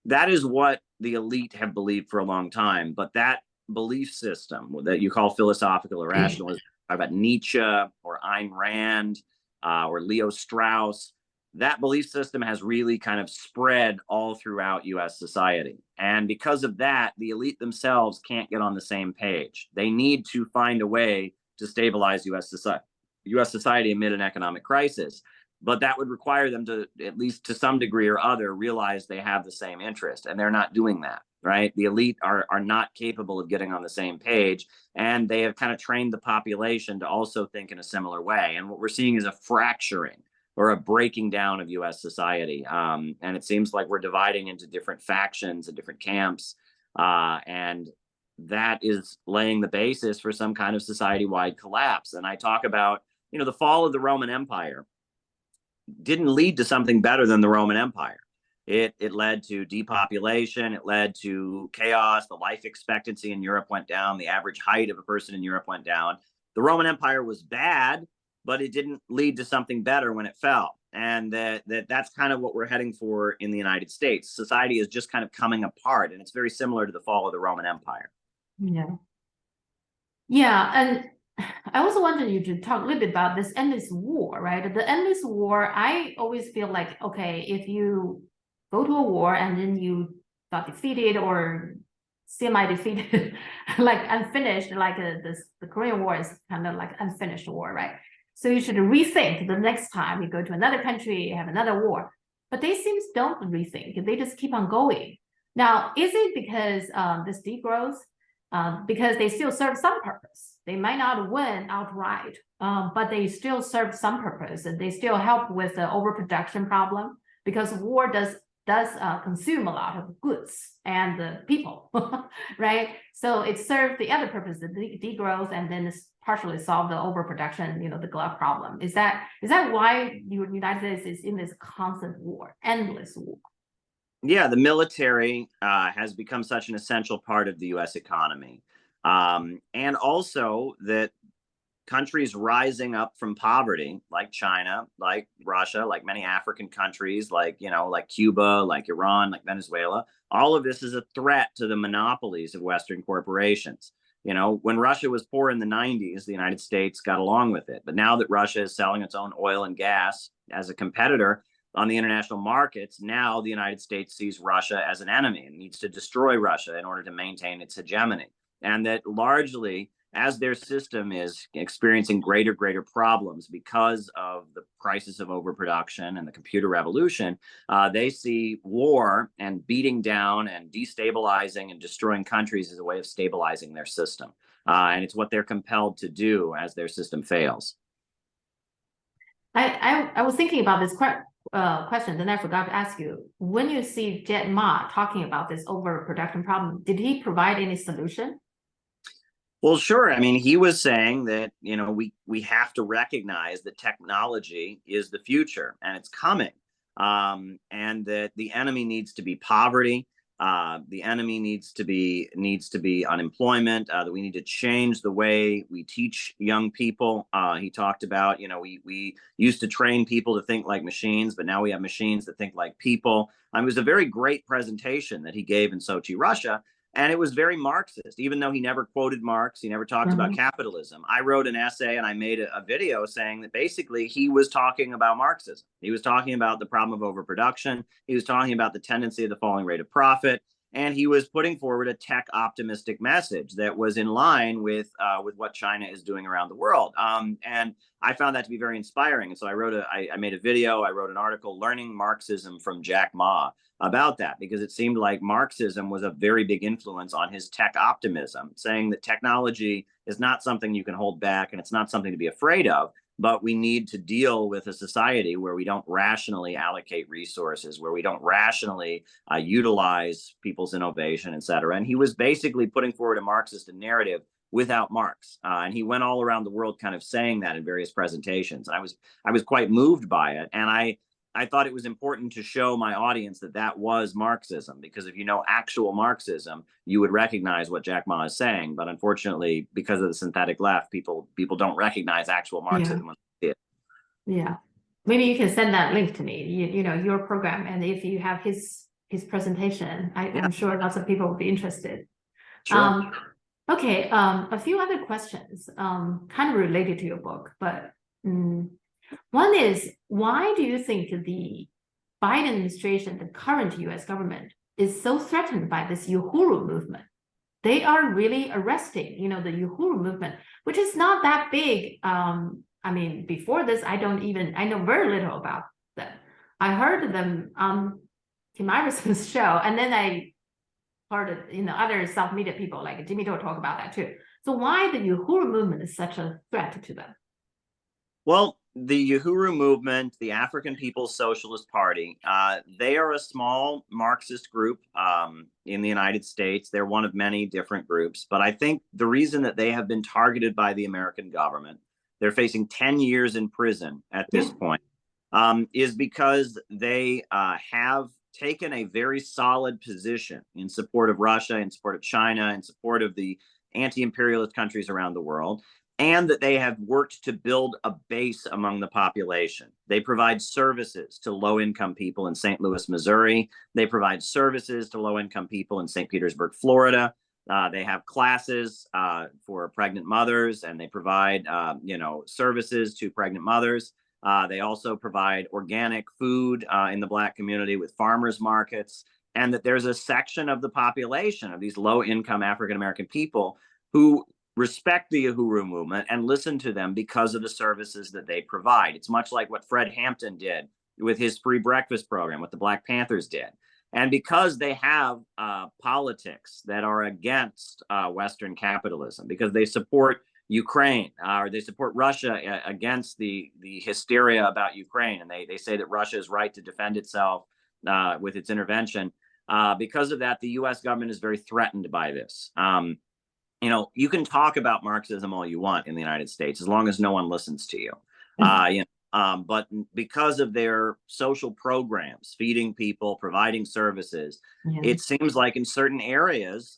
that is what the elite have believed for a long time. But that belief system that you call philosophical irrationalism, about Nietzsche or Ayn Rand or Leo Strauss, that belief system has really kind of spread all throughout U.S. society. And because of that, the elite themselves can't get on the same page. They need to find a way to stabilize U.S. society amid an economic crisis. But that would require them to, at least to some degree or other, realize they have the same interest. And they're not doing that, right? The elite are not capable of getting on the same page. And they have kind of trained the population to also think in a similar way. And what we're seeing is a fracturing or a breaking down of U.S. society. And it seems like we're dividing into different factions and different camps. And that is laying the basis for some kind of society-wide collapse. And I talk about, the fall of the Roman Empire didn't lead to something better than the Roman Empire. It led to depopulation. It led to chaos. The life expectancy in Europe went down. The average height of a person in Europe went down. The Roman Empire was bad, but it didn't lead to something better when it fell. And that's kind of what we're heading for in the United States. Society is just kind of coming apart, and it's very similar to the fall of the Roman Empire. Yeah. Yeah, and I also wanted you to talk a little bit about this endless war, right? The endless war, I always feel like, okay, if you go to a war and then you got defeated or semi-defeated, like unfinished, like the Korean War is kind of like unfinished war, right? So you should rethink the next time you go to another country, you have another war. But they seems don't rethink, they just keep on going. Now, is it because this degrowth, because they still serve some purpose? They might not win outright, but they still serve some purpose, and they still help with the overproduction problem, because war does consume a lot of goods and the people, right? So it serves the other purpose, the degrowth, and then it's partially solve the overproduction, the glut problem. Is that why the United States is in this constant war, endless war? Yeah, the military has become such an essential part of the U.S. economy. And also that countries rising up from poverty, like China, like Russia, like many African countries, like Cuba, like Iran, like Venezuela, all of this is a threat to the monopolies of Western corporations. When Russia was poor in the 90s, the United States got along with it. But now that Russia is selling its own oil and gas as a competitor on the international markets, now the United States sees Russia as an enemy and needs to destroy Russia in order to maintain its hegemony. And that largely, as their system is experiencing greater problems because of the crisis of overproduction and the computer revolution, they see war and beating down and destabilizing and destroying countries as a way of stabilizing their system. And it's what they're compelled to do as their system fails. I was thinking about this question, then I forgot to ask you. When you see Jack Ma talking about this overproduction problem, did he provide any solution? Well, sure. I mean, he was saying that, we have to recognize that technology is the future and it's coming, and that the enemy needs to be poverty. The enemy needs to be unemployment, that we need to change the way we teach young people. He talked about, we used to train people to think like machines, but now we have machines that think like people. It was a very great presentation that he gave in Sochi, Russia. And it was very Marxist, even though he never quoted Marx. He never talked about capitalism. I wrote an essay and I made a video saying that basically he was talking about Marxism. He was talking about the problem of overproduction. He was talking about the tendency of the falling rate of profit. and he was putting forward a tech optimistic message that was in line with what China is doing around the world. And I found that to be very inspiring. And so I made a video, I wrote an article, Learning Marxism from Jack Ma, about that, because it seemed like Marxism was a very big influence on his tech optimism, saying that technology is not something you can hold back and it's not something to be afraid of, but we need to deal with a society where we don't rationally allocate resources, where we don't rationally utilize people's innovation, et cetera. And he was basically putting forward a Marxist narrative without Marx. And he went all around the world kind of saying that in various presentations. I was quite moved by it. And I thought it was important to show my audience that that was Marxism, because if you know actual Marxism, you would recognize what Jack Ma is saying. But unfortunately, because of the synthetic left, people don't recognize actual Marxism when they see it. Yeah, maybe you can send that link to me. You know your program, and if you have his presentation, I'm sure lots of people will be interested. Sure. Okay, a few other questions, kind of related to your book, but. One is, why do you think the Biden administration, the current US government, is so threatened by this Uhuru movement? They are really arresting, you know, the Uhuru movement, which is not that big. I mean, before this, I know very little about them. I heard them on Tim Iverson's show, and then I heard other South media people like Jimmy Dore talk about that too. So why the Uhuru movement is such a threat to them? Well, the Uhuru movement, the African People's Socialist Party, they are a small Marxist group in the United States. They're one of many different groups. But I think the reason that they have been targeted by the American government, they're facing 10 years in prison at this point, is because they have taken a very solid position in support of Russia, in support of China, in support of the anti-imperialist countries around the world, and that they have worked to build a base among the population. They provide services to low-income people in St. Louis, Missouri. They provide services to low-income people in St. Petersburg, Florida. They have classes for pregnant mothers, and they provide, services to pregnant mothers. They also provide organic food in the Black community with farmers markets, and that there's a section of the population of these low-income African-American people who respect the Uhuru movement and listen to them because of the services that they provide. It's much like what Fred Hampton did with his free breakfast program, what the Black Panthers did. And because they have politics that are against Western capitalism, because they support Ukraine or they support Russia against the hysteria about Ukraine, and they say that Russia is right to defend itself with its intervention. Because of that, the U.S. government is very threatened by this. You can talk about Marxism all you want in the United States, as long as no one listens to you. But because of their social programs, feeding people, providing services, it seems like in certain areas,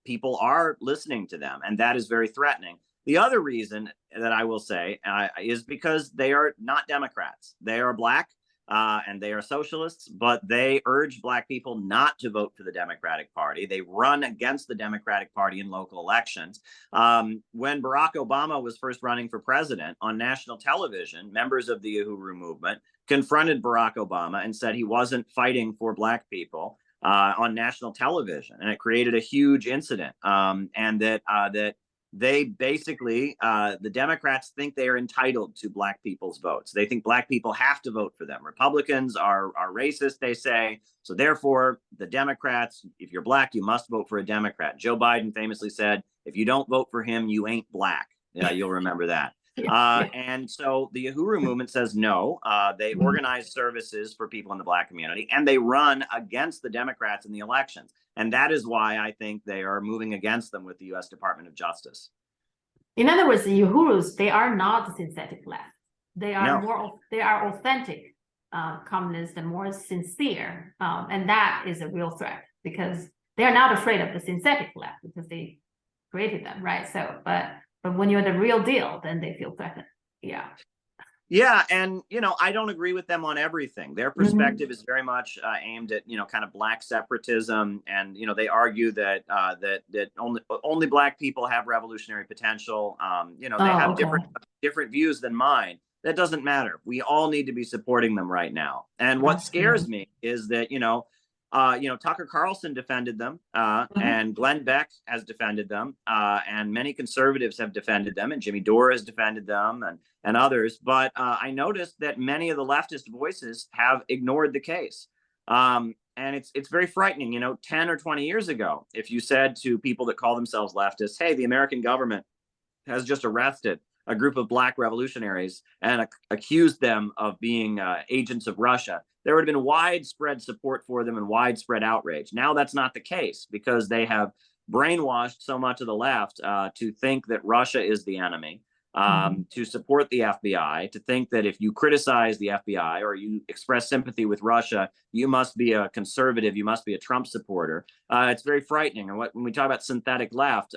people are listening to them, and that is very threatening. The other reason that I will say is because they are not Democrats. They are Black. And they are socialists, but they urge Black people not to vote for the Democratic Party. They run against the Democratic Party in local elections. When Barack Obama was first running for president on national television, members of the Uhuru movement confronted Barack Obama and said he wasn't fighting for Black people on national television, and it created a huge incident. And that they basically, the Democrats think they are entitled to Black people's votes. They think Black people have to vote for them. Republicans are racist, they say. So therefore, the Democrats, if you're Black, you must vote for a Democrat. Joe Biden famously said, if you don't vote for him, you ain't Black. You'll remember that. And so the Uhuru movement says no. They organize services for people in the Black community, and they run against the Democrats in the elections. And that is why I think they are moving against them with the U.S. Department of Justice. In other words, the Uhurus, they are not synthetic left. They are they are authentic communists and more sincere. And that is a real threat, because they are not afraid of the synthetic left because they created them, right? So, but when you're the real deal, then they feel threatened. Yeah, and I don't agree with them on everything. Their perspective is very much aimed at kind of Black separatism, and they argue that that only Black people have revolutionary potential. They have different views than mine. That doesn't matter. We all need to be supporting them right now. And what scares me is that Tucker Carlson defended them, and Glenn Beck has defended them, and many conservatives have defended them, and Jimmy Dore has defended them, and others. But I noticed that many of the leftist voices have ignored the case. And it's very frightening. 10 or 20 years ago, if you said to people that call themselves leftists, hey, the American government has just arrested a group of black revolutionaries and accused them of being agents of Russia, there would have been widespread support for them and widespread outrage. Now that's not the case, because they have brainwashed so much of the left to think that Russia is the enemy, to support the FBI, to think that if you criticize the FBI or you express sympathy with Russia, you must be a conservative, you must be a Trump supporter. It's very frightening. And when we talk about synthetic left,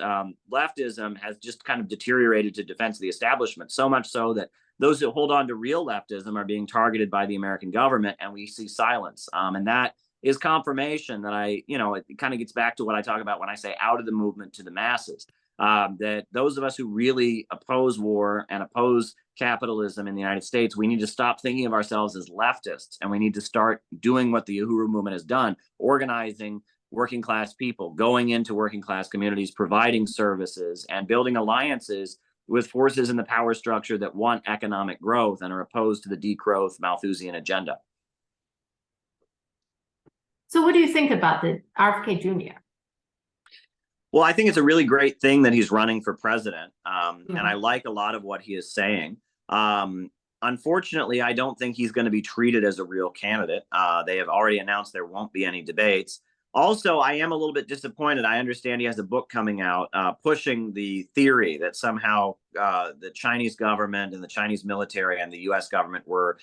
leftism has just kind of deteriorated to defense of the establishment, so much so that those who hold on to real leftism are being targeted by the American government, and we see silence. And that is confirmation that it kind of gets back to what I talk about when I say out of the movement to the masses. That those of us who really oppose war and oppose capitalism in the United States, we need to stop thinking of ourselves as leftists, and we need to start doing what the Uhuru movement has done, organizing working class people, going into working class communities, providing services, and building alliances with forces in the power structure that want economic growth and are opposed to the degrowth Malthusian agenda. So what do you think about the RFK Jr.? Well, I think it's a really great thing that he's running for president, and I like a lot of what he is saying. Unfortunately, I don't think he's going to be treated as a real candidate. They have already announced there won't be any debates. Also, I am a little bit disappointed. I understand he has a book coming out pushing the theory that somehow the Chinese government and the Chinese military and the U.S. government were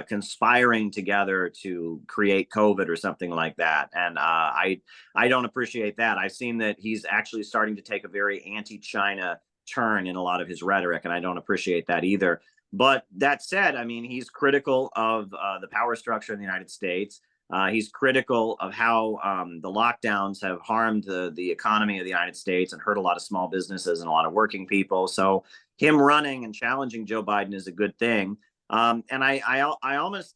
conspiring together to create COVID or something like that. And I don't appreciate that. I've seen that he's actually starting to take a very anti-China turn in a lot of his rhetoric, and I don't appreciate that either. But that said, I mean, he's critical of the power structure in the United States. He's critical of how the lockdowns have harmed the economy of the United States and hurt a lot of small businesses and a lot of working people. So him running and challenging Joe Biden is a good thing. And I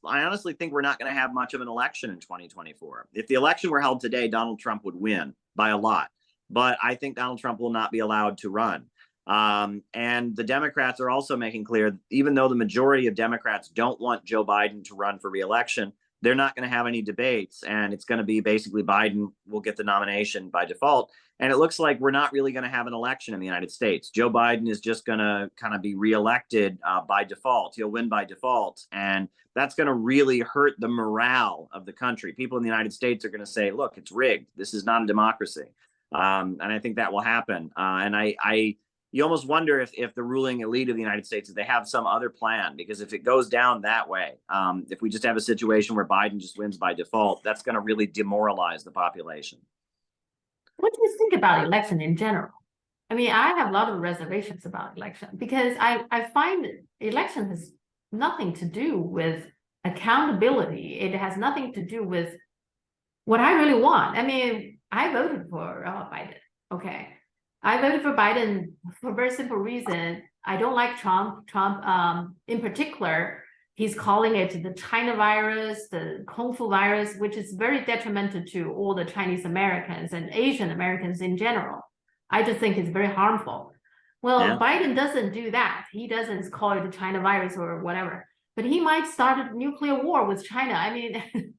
honestly think we're not going to have much of an election in 2024. If the election were held today, Donald Trump would win by a lot. But I think Donald Trump will not be allowed to run. And the Democrats are also making clear, even though the majority of Democrats don't want Joe Biden to run for re-election, they're not going to have any debates, and it's going to be basically Biden will get the nomination by default. And it looks like we're not really going to have an election in the United States. Joe Biden is just going to kind of be reelected by default. He'll win by default. And that's going to really hurt the morale of the country. People in the United States are going to say, look, it's rigged. This is not a democracy. And I think that will happen. And you almost wonder if the ruling elite of the United States, if they have some other plan, because if it goes down that way, if we just have a situation where Biden just wins by default, that's going to really demoralize the population. What do you think about election in general? I mean, I have a lot of reservations about election because I find election has nothing to do with accountability. It has nothing to do with what I really want. I mean, I voted for Biden. Okay. I voted for Biden for a very simple reason. I don't like Trump. Trump, in particular, he's calling it the China virus, the Kung Fu virus, which is very detrimental to all the Chinese Americans and Asian Americans in general. I just think it's very harmful. Well, Biden doesn't do that. He doesn't call it the China virus or whatever, but he might start a nuclear war with China. I mean,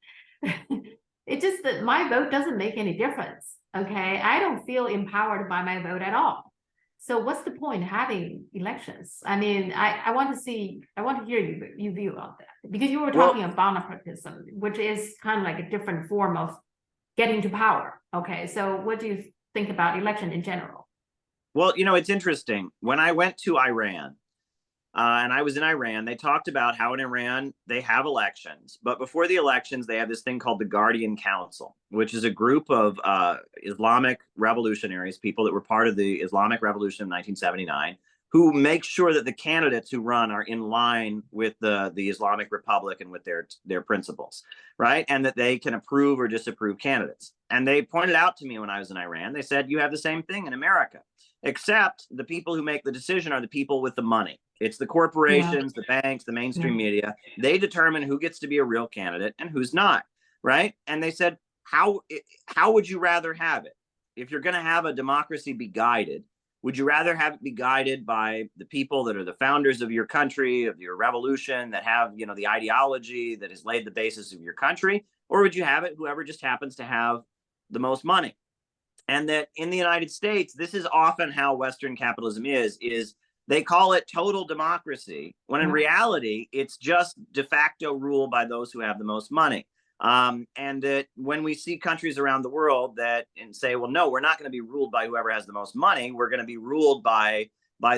it just that my vote doesn't make any difference. Okay, I don't feel empowered by my vote at all. So what's the point of having elections? I mean, I want to hear your view about that, because you were talking about Bonapartism, which is kind of like a different form of getting to power. Okay, so what do you think about election in general? Well, it's interesting. When I went to Iran, and I was in Iran, they talked about how in Iran they have elections, but before the elections, they have this thing called the Guardian Council, which is a group of Islamic revolutionaries, people that were part of the Islamic Revolution of 1979, who make sure that the candidates who run are in line with the Islamic Republic and with their principles, right? And that they can approve or disapprove candidates. And they pointed out to me when I was in Iran, they said, you have the same thing in America, except the people who make the decision are the people with the money. It's the corporations, the banks, the mainstream media. They determine who gets to be a real candidate and who's not, right? And they said, how would you rather have it? If you're going to have a democracy be guided, would you rather have it be guided by the people that are the founders of your country, of your revolution, that have, you know, the ideology that has laid the basis of your country? Or would you have it whoever just happens to have the most money? And that in the United States, this is often how Western capitalism is they call it total democracy, when in reality, it's just de facto rule by those who have the most money. And that when we see countries around the world that and say, well, no, we're not going to be ruled by whoever has the most money. We're going to be ruled by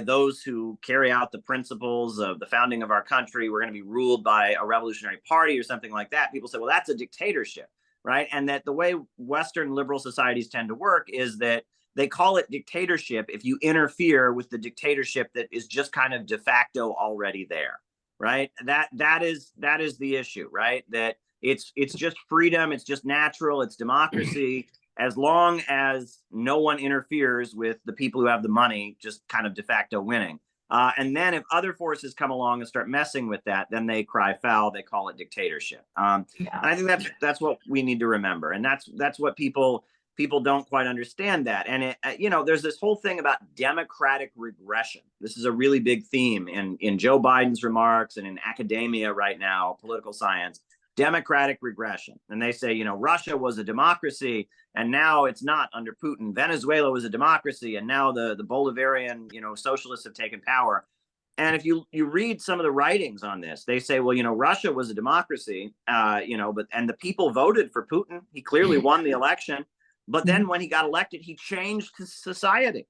those who carry out the principles of the founding of our country. We're going to be ruled by a revolutionary party or something like that. People say, well, that's a dictatorship, right? And that the way Western liberal societies tend to work is that they call it dictatorship if you interfere with the dictatorship that is just kind of de facto already there, right? That is the issue, right? That it's just freedom, it's just natural, it's democracy, as long as no one interferes with the people who have the money just kind of de facto winning. And then if other forces come along and start messing with that, then they cry foul. They call it dictatorship. And I think that's what we need to remember, and that's what people don't quite understand that. And you know, there's this whole thing about democratic regression. This is a really big theme in Joe Biden's remarks and in academia right now, political science. Democratic regression. And they say, you know, Russia was a democracy and now it's not under Putin. Venezuela was a democracy and now the Bolivarian, you know, socialists have taken power. And if you read some of the writings on this, they say, well, you know, Russia was a democracy, you know, and the people voted for Putin. He clearly won the election. But then when he got elected, he changed society.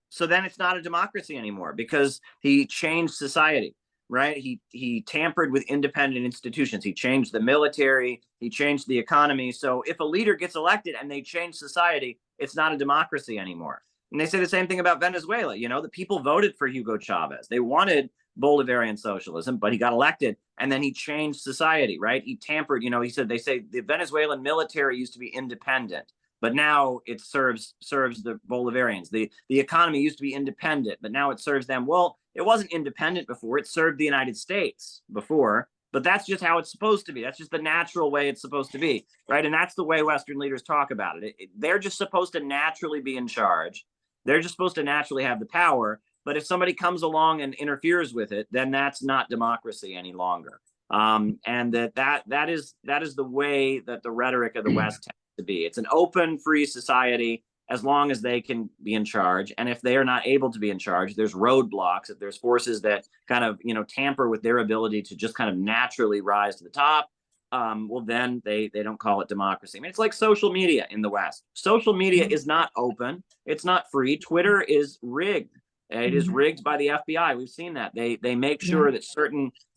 So then it's not a democracy anymore because he changed society. Right. He tampered with independent institutions. He changed the military. He changed the economy. So if a leader gets elected and they change society, it's not a democracy anymore. And they say the same thing about Venezuela. You know, the people voted for Hugo Chavez. They wanted Bolivarian socialism, but he got elected and then he changed society. Right. He tampered. You know, they say the Venezuelan military used to be independent, but now it serves the Bolivarians. The economy used to be independent, but now it serves them. Well, it wasn't independent before. It served the United States before, but that's just how it's supposed to be. That's just the natural way it's supposed to be, right? And that's the way Western leaders talk about it. They're just supposed to naturally be in charge. They're just supposed to naturally have the power. But if somebody comes along and interferes with it, then that's not democracy any longer. And that is the way that the rhetoric of the West tends to be. It's an open, free society as long as they can be in charge. And if they are not able to be in charge, there's roadblocks. If there's forces that kind of, you know, tamper with their ability to just kind of naturally rise to the top, well, then they don't call it democracy. I mean, it's like social media in the West. Social media is not open. It's not free. Twitter is rigged. It is rigged by the FBI. We've seen that. They make sure that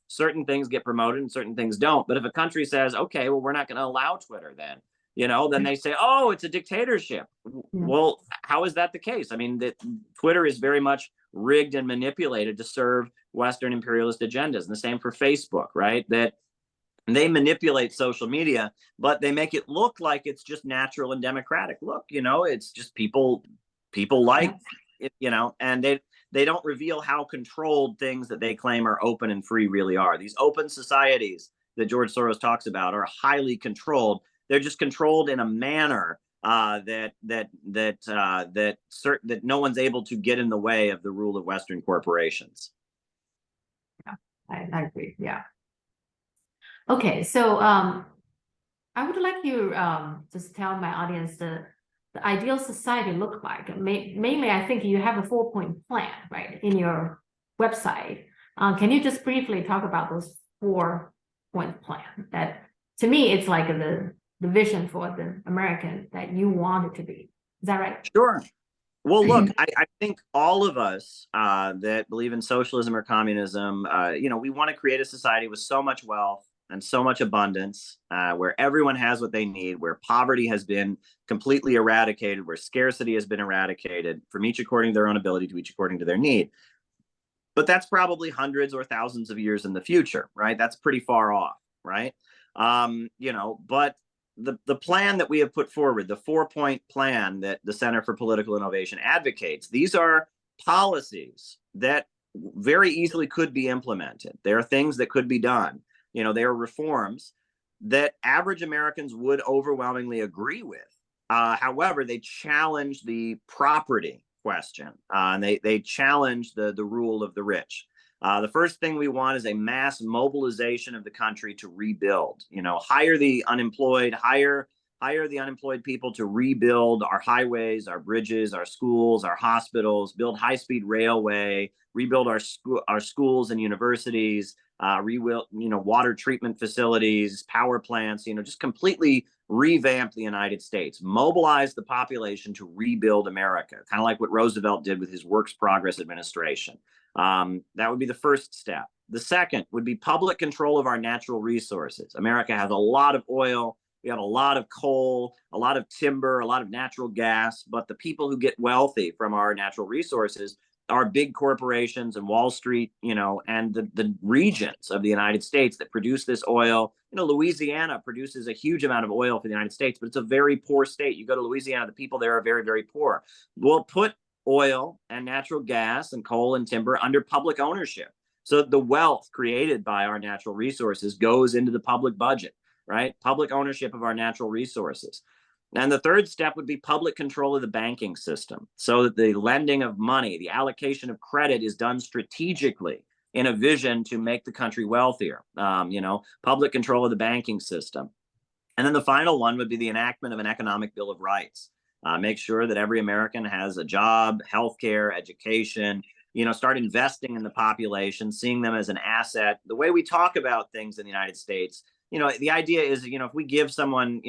certain things get promoted and certain things don't. But if a country says, okay, well, we're not going to allow Twitter then, you know, then they say, oh, it's a dictatorship. Well, how is that the case? I mean, that Twitter is very much rigged and manipulated to serve Western imperialist agendas. And the same for Facebook, right? That they manipulate social media, but they make it look like it's just natural and democratic. Look, you know, it's just people like it, you know, and they don't reveal how controlled things that they claim are open and free really are. These open societies that George Soros talks about are highly controlled. They're just controlled in a manner that no one's able to get in the way of the rule of Western corporations. Yeah, I agree. Yeah. Okay, so I would like you just tell my audience the ideal society look like. Mainly, I think you have a 4-point plan, right, in your website. Can you just briefly talk about those 4-point plan? That to me, it's like the vision for the American that you want it to be. Is that right? Sure. Well, look, I think all of us that believe in socialism or communism, you know, we want to create a society with so much wealth and so much abundance, where everyone has what they need, where poverty has been completely eradicated, where scarcity has been eradicated, from each according to their own ability to each according to their need. But that's probably hundreds or thousands of years in the future, right? That's pretty far off, right? You know, but the plan that we have put forward, the 4-point plan that the Center for Political Innovation advocates, these are policies that very easily could be implemented. There are things that could be done. You know, there are reforms, that average Americans would overwhelmingly agree with. However, they challenge the property question, and they challenge the rule of the rich. The first thing we want is a mass mobilization of the country to rebuild. Hire the unemployed, hire the unemployed people to rebuild our highways, our bridges, our schools, our hospitals, build high-speed railway, rebuild our schools and universities, rebuild, water treatment facilities, power plants, just completely revamp the United States, mobilize the population to rebuild America, kind of like what Roosevelt did with his Works Progress Administration. That would be the first step. The second would be public control of our natural resources. America has a lot of oil. We have a lot of coal, a lot of timber, a lot of natural gas, but the people who get wealthy from our natural resources are big corporations and Wall Street, and the regions of the United States that produce this oil. Louisiana produces a huge amount of oil for the United States, but it's a very poor state. You go to Louisiana, the people there are very, very poor. We'll put oil and natural gas and coal and timber under public ownership, so the wealth created by our natural resources goes into the public budget, right? Public ownership of our natural resources. And the third step would be public control of the banking system, so that the lending of money, the allocation of credit is done strategically in a vision to make the country wealthier. Public control of the banking system. And then the final one would be the enactment of an economic bill of rights. Make sure that every American has a job, healthcare, education, start investing in the population, seeing them as an asset. The way we talk about things in the United States, the idea is, if we give someone,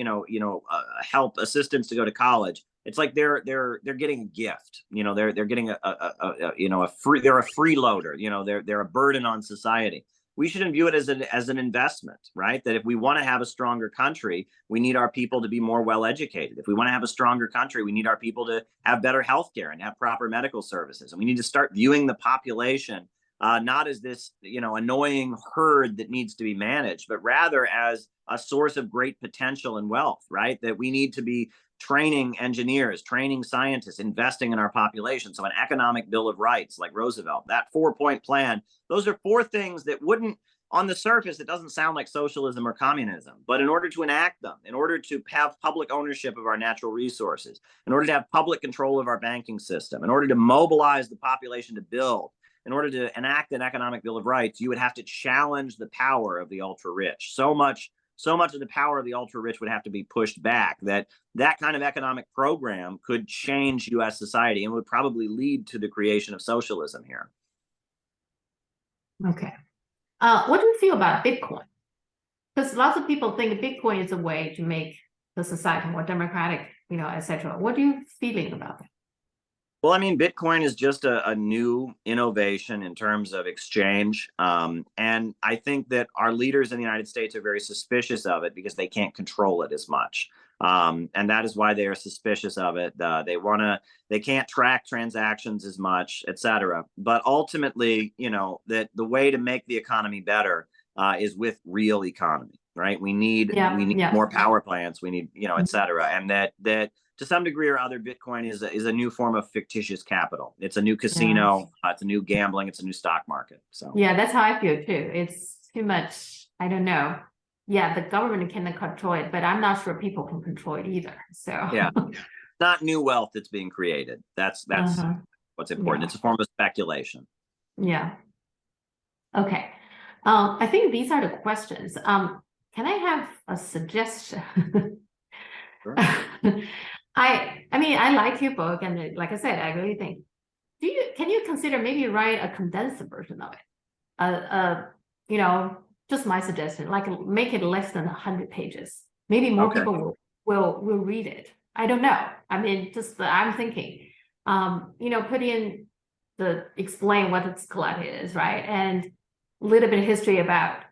help, assistance to go to college, it's like they're getting a gift. They're getting they're a freeloader. They're a burden on society. We shouldn't view it as an investment, right? That if we want to have a stronger country, we need our people to be more well educated. If we want to have a stronger country, we need our people to have better healthcare and have proper medical services. And we need to start viewing the population not as this, annoying herd that needs to be managed, but rather as a source of great potential and wealth, right? That we need to be training engineers, training scientists, investing in our population. So an economic bill of rights like Roosevelt, that 4-point plan, those are 4 things that wouldn't, on the surface, it doesn't sound like socialism or communism, but in order to enact them, in order to have public ownership of our natural resources, in order to have public control of our banking system, in order to mobilize the population to build, in order to enact an economic bill of rights, you would have to challenge the power of the ultra rich. So much of the power of the ultra rich would have to be pushed back, that kind of economic program could change U.S. society and would probably lead to the creation of socialism here. Okay. What do you feel about Bitcoin? Because lots of people think Bitcoin is a way to make the society more democratic, etc. What are you feeling about that? Well, I mean, Bitcoin is just a new innovation in terms of exchange. And I think that our leaders in the United States are very suspicious of it because they can't control it as much. And that is why they are suspicious of it. They can't track transactions as much, et cetera. But ultimately, that the way to make the economy better is with real economy, right? We need more power plants. We need, et cetera. And that to some degree or other, Bitcoin is a new form of fictitious capital. It's a new casino. It's a new gambling. It's a new stock market. So yeah, that's how I feel too. It's too much. I don't know. Yeah, the government cannot control it, but I'm not sure people can control it either. So yeah, not new wealth that's being created. That's what's important. Yeah. It's a form of speculation. Yeah. Okay. I think these are the questions. Can I have a suggestion? Sure. I mean, I like your book, and like I said, I really think. Can you consider maybe write a condensed version of it? Just my suggestion, like make it less than 100 pages. Maybe more people will read it. I don't know. I mean, I'm thinking, put in explain what its collective is, right, and a little bit of history about.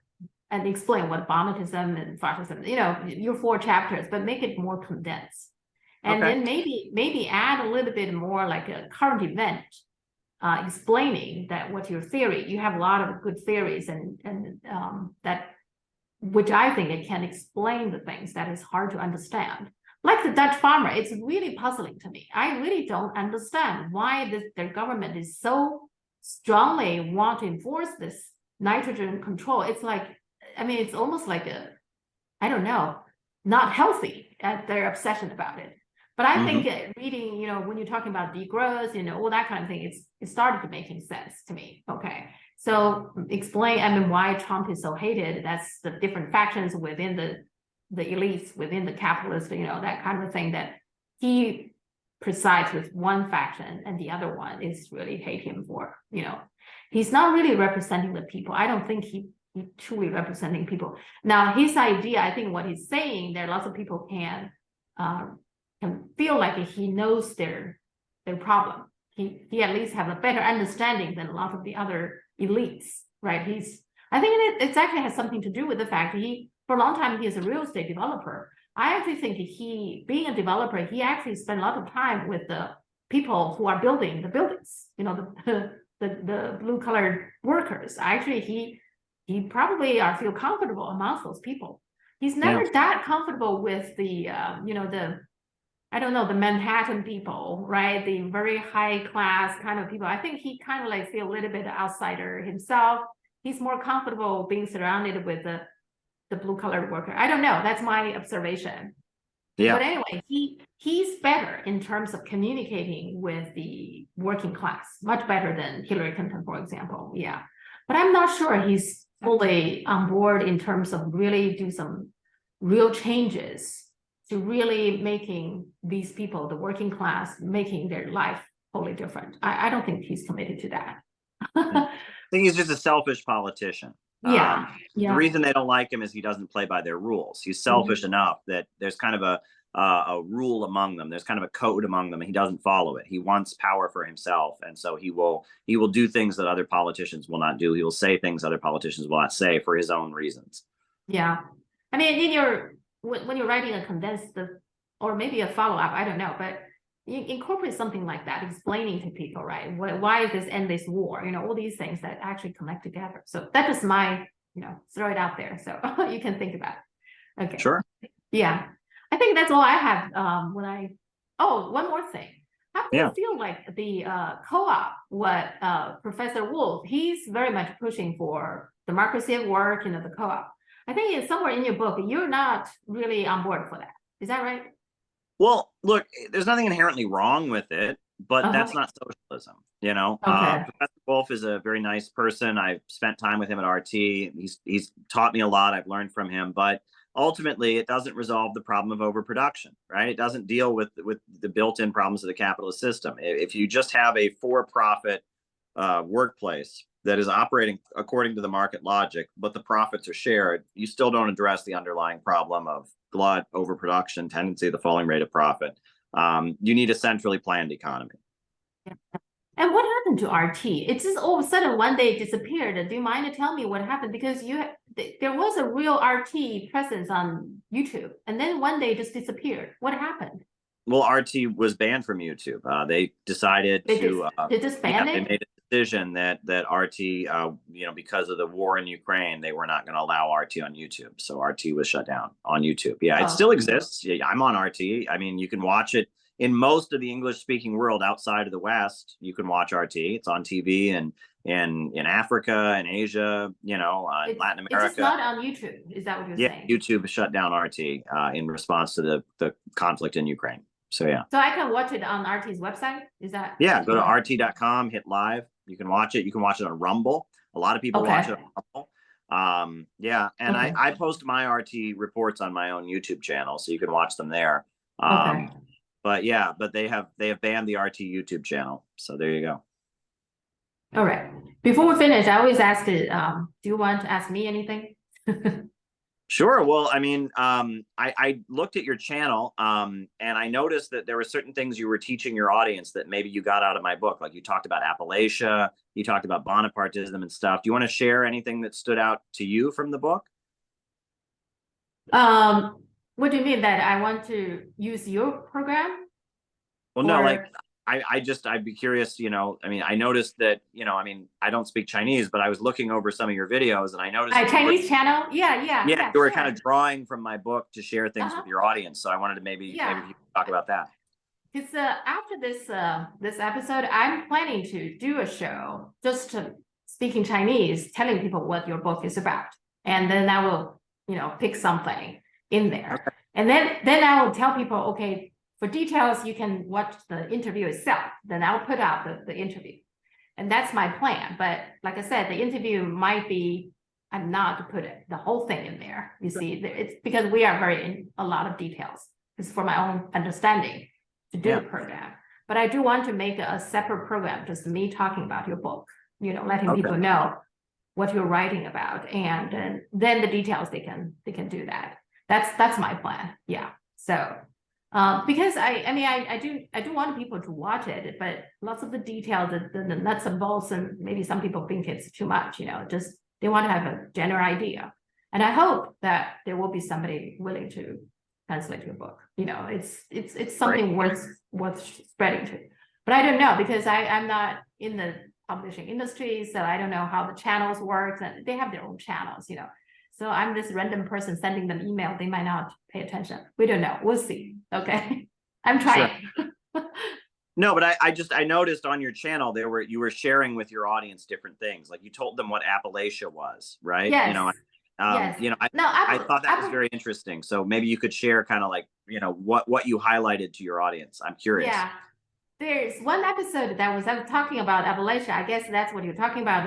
And explain what Bonapartism and fascism, your 4 chapters, but make it more condensed. And then maybe add a little bit more like a current event, explaining that what's your theory. You have a lot of good theories and that, which I think it can explain the things that is hard to understand. Like the Dutch farmer, it's really puzzling to me. I really don't understand why their government is so strongly want to enforce this nitrogen control. It's like, I mean, it's almost like I don't know, not healthy at their obsession about it. But I think reading, when you're talking about degrowth, all that kind of thing, it started making sense to me. Okay. So explain, why Trump is so hated. That's the different factions within the elites, within the capitalists, that kind of thing, that he presides with one faction and the other one is really hate him for, he's not really representing the people. I don't think he truly representing people. Now, his idea, I think what he's saying, there are lots of people can feel like he knows their problem. He at least have a better understanding than a lot of the other elites, right? I think it actually has something to do with the fact that for a long time, he is a real estate developer. I actually think being a developer, he actually spent a lot of time with the people who are building the buildings, the blue-collar workers. Actually, he probably feel comfortable amongst those people. He's never that comfortable with the I don't know, the Manhattan people, right? The very high class kind of people. I think he kind of like feel a little bit outsider himself. He's more comfortable being surrounded with the blue-collar worker. I don't know. That's my observation. Yeah. But anyway, he's better in terms of communicating with the working class, much better than Hillary Clinton, for example. Yeah. But I'm not sure he's fully on board in terms of really do some real changes to really making these people, the working class, making their life totally different. I don't think he's committed to that. I think he's just a selfish politician. The reason they don't like him is he doesn't play by their rules. He's selfish enough that there's kind of a rule among them. There's kind of a code among them, and he doesn't follow it. He wants power for himself, and so he will do things that other politicians will not do. He will say things other politicians will not say for his own reasons. Yeah, when you're writing a condensed or maybe a follow-up, I don't know, but you incorporate something like that, explaining to people, right? Why is this endless war? All these things that actually connect together. So that is my, throw it out there. So you can think about it. Okay. Sure. Yeah. I think that's all I have. One more thing. How do you feel like the co-op, Professor Wolf, he's very much pushing for democracy at work, the co-op. I think it's somewhere in your book, you're not really on board for that. Is that right? Well, look, there's nothing inherently wrong with it, but that's not socialism. Professor Wolf is a very nice person. I've spent time with him at RT. He's taught me a lot. I've learned from him, but ultimately it doesn't resolve the problem of overproduction, right? It doesn't deal with the built-in problems of the capitalist system. If you just have a for-profit workplace that is operating according to the market logic, but the profits are shared, you still don't address the underlying problem of glut, overproduction, tendency of the falling rate of profit. You need a centrally planned economy. Yeah. And what happened to RT? It just all of a sudden one day disappeared. Do you mind to tell me what happened? Because there was a real RT presence on YouTube, and then one day just disappeared. What happened? Well, RT was banned from YouTube. They decided to disband it. They made a decision that RT, because of the war in Ukraine, they were not going to allow RT on YouTube. So RT was shut down on YouTube. Yeah, it still exists. Yeah, I'm on RT. You can watch it in most of the English-speaking world outside of the West. You can watch RT. It's on TV and in Africa and Asia, Latin America. It's not on YouTube. Is that what you're saying? Yeah, YouTube shut down RT in response to the conflict in Ukraine. So yeah. So I can watch it on RT's website? Is that? Yeah, go to rt.com, hit live. You can watch it. You can watch it on Rumble. A lot of people watch it on Rumble. And I post my RT reports on my own YouTube channel, so you can watch them there. But they have banned the RT YouTube channel. So there you go. All right. Before we finish, I always ask it, do you want to ask me anything? Sure. Well, I looked at your channel and I noticed that there were certain things you were teaching your audience that maybe you got out of my book. Like you talked about Appalachia, you talked about Bonapartism and stuff. Do you want to share anything that stood out to you from the book? What do you mean, that I want to use your program? Well, no, like I'd be curious, I noticed that, I don't speak Chinese, but I was looking over some of your videos and I noticed Chinese channel. Yeah, you were kind of drawing from my book to share things with your audience. So I wanted to maybe you could talk about that. Because after this episode, I'm planning to do a show just to speak in Chinese, telling people what your book is about. And then I will, pick something. in there. Okay. And then I will tell people, okay, for details, you can watch the interview itself. Then I'll put out the interview. And that's my plan. But like I said, the interview might be, I'm not to put the whole thing in there. You see, it's because we are very in a lot of details. It's for my own understanding to do the program. But I do want to make a separate program, just me talking about your book, you know, letting people know what you're writing about, and then the details they can do that. That's my plan. Yeah. So because I do want people to watch it, but lots of the details, the nuts and bolts, and maybe some people think it's too much, you know, just they want to have a general idea. And I hope that there will be somebody willing to translate your book. You know, it's something worth spreading to. But I don't know, because I'm not in the publishing industry, so I don't know how the channels work, and they have their own channels, you know. So I'm this random person sending them email. They might not pay attention. We don't know. We'll see. Okay. I'm trying. Sure. No, but I noticed on your channel you were sharing with your audience different things. Like you told them what Appalachia was, right? Yes. You know, Yes. you know, I thought that was very interesting. So maybe you could share kind of like, you know, what you highlighted to your audience. I'm curious. Yeah. There's one episode that was talking about Appalachia. I guess that's what you're talking about,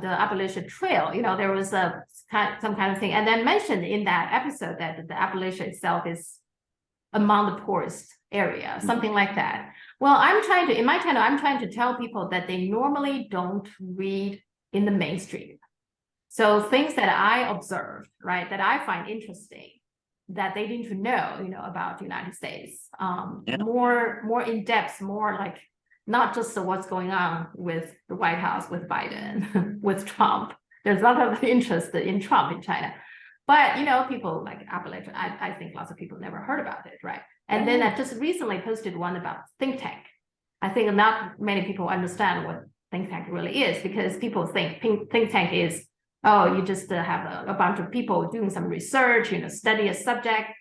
the Appalachia Trail. You know, there was some kind of thing. And then mentioned in that episode that the Appalachia itself is among the poorest area, something like that. Well, in my channel, I'm trying to tell people that they normally don't read in the mainstream. So things that I observed, right, that I find interesting, that they need to know, you know, about the United States, more in depth, more like not just what's going on with the White House, with Biden, with Trump. There's a lot of interest in Trump in China, but you know, people like Appalachia, I think lots of people never heard about it, right? And then I just recently posted one about think tank. I think not many people understand what think tank really is, because people think think tank is, oh, you just have a bunch of people doing some research, you know, study a subject.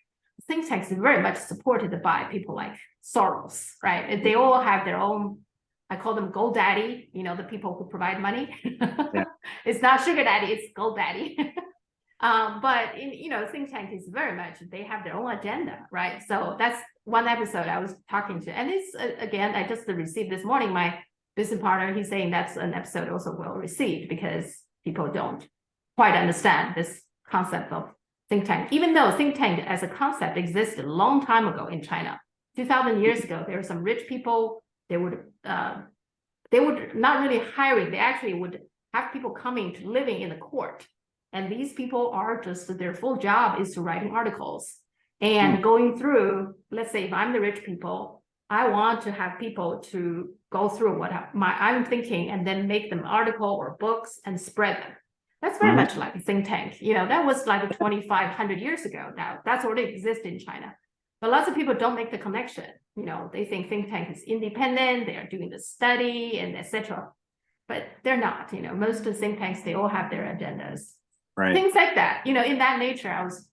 Think tanks are very much supported by people like Soros, right? They all have their own, I call them gold daddy, you know, the people who provide money. Yeah. It's not sugar daddy, it's gold daddy. But you know, think tank is very much, they have their own agenda, right? So that's one episode I was talking to. And it's, again, I just received this morning, my business partner, he's saying that's an episode also well received, because people don't quite understand this concept of think tank, even though think tank as a concept existed a long time ago in China. 2000 years ago, there were some rich people, they would not really hiring, they actually would have people coming to living in the court. And these people are just, their full job is to writing articles and going through, let's say if I'm the rich people, I want to have people to go through what I'm thinking and then make them article or books and spread them. That's very much like a think tank. You know, that was like 2,500 years ago. Now that's already exists in China. But lots of people don't make the connection. You know, they think think tank is independent, they are doing the study and etc. But they're not. You know, most of the think tanks, they all have their agendas. Right. Things like that. You know, in that nature, I was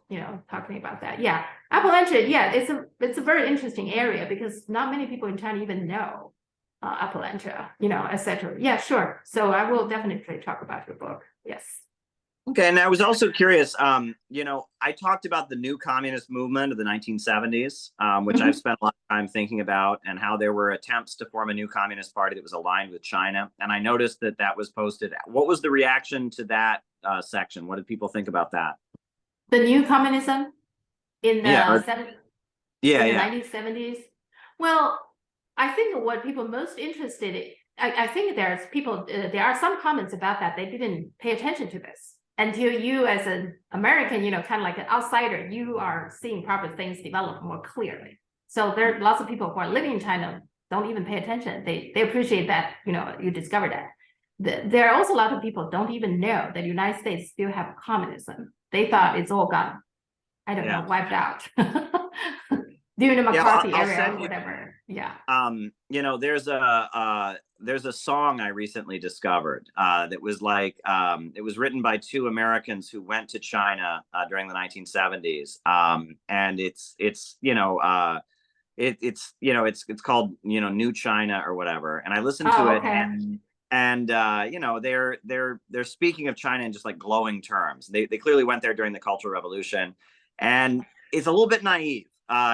you know, talking about that. Yeah. Appalachia, yeah, it's a very interesting area, because not many people in China even know Appalachia, you know, etc. Yeah, sure. So I will definitely talk about your book. Yes. Okay, and I was also curious, you know, I talked about the new communist movement of the 1970s, which I've spent a lot of time thinking about, and how there were attempts to form a new communist party that was aligned with China. And I noticed that was posted. What was the reaction to that section? What did people think about that? The new communism in the 1970s? Well, I think what people most interested in, I think there's people, there are some comments about that. They didn't pay attention to this until you, as an American, you know, kind of like an outsider, you are seeing proper things develop more clearly. So there are lots of people who are living in China don't even pay attention. They appreciate that, you know, you discovered that. There are also a lot of people don't even know that the United States still have communism. They thought it's all gone, I don't know, wiped out during the McCarthy era or whatever. Yeah. You know, there's a song I recently discovered that was like, it was written by two Americans who went to China during the 1970s. And it's you know, it's you know, it's called, you know, New China or whatever. And I listened to it, And you know, they're speaking of China in just like glowing terms. They clearly went there during the Cultural Revolution, and it's a little bit naive.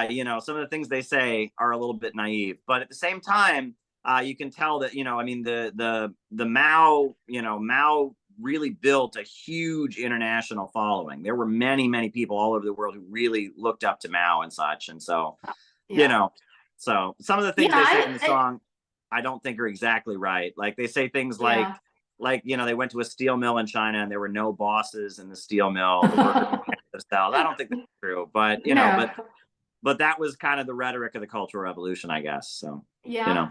You know, some of the things they say are a little bit naive, but at the same time, you can tell that, you know, I mean, the Mao, you know, Mao really built a huge international following. There were many people all over the world who really looked up to Mao and such. And so, you know, so some of the things they say in the song, I don't think are exactly right. Like they say things like, you know, they went to a steel mill in China and there were no bosses in the steel mill. The workers themselves. I don't think that's true, but you know, but that was kind of the rhetoric of the Cultural Revolution, I guess. So, you know.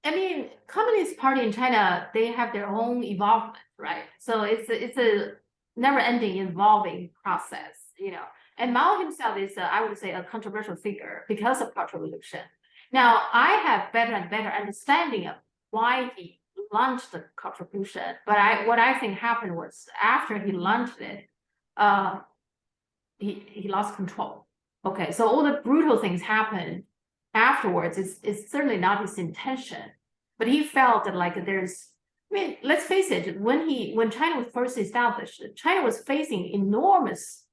I mean, Communist Party in China, they have their own evolvement, right? So it's a never-ending evolving process, you know. And Mao himself is, I would say, a controversial figure because of Cultural Revolution. Now, I have better and better understanding of why he launched the Cultural Revolution, but what I think happened was after he launched it, he lost control. Okay, so all the brutal things happened afterwards. It's certainly not his intention, but he felt that like there's, I mean, let's face it, when China was first established, China was facing enormous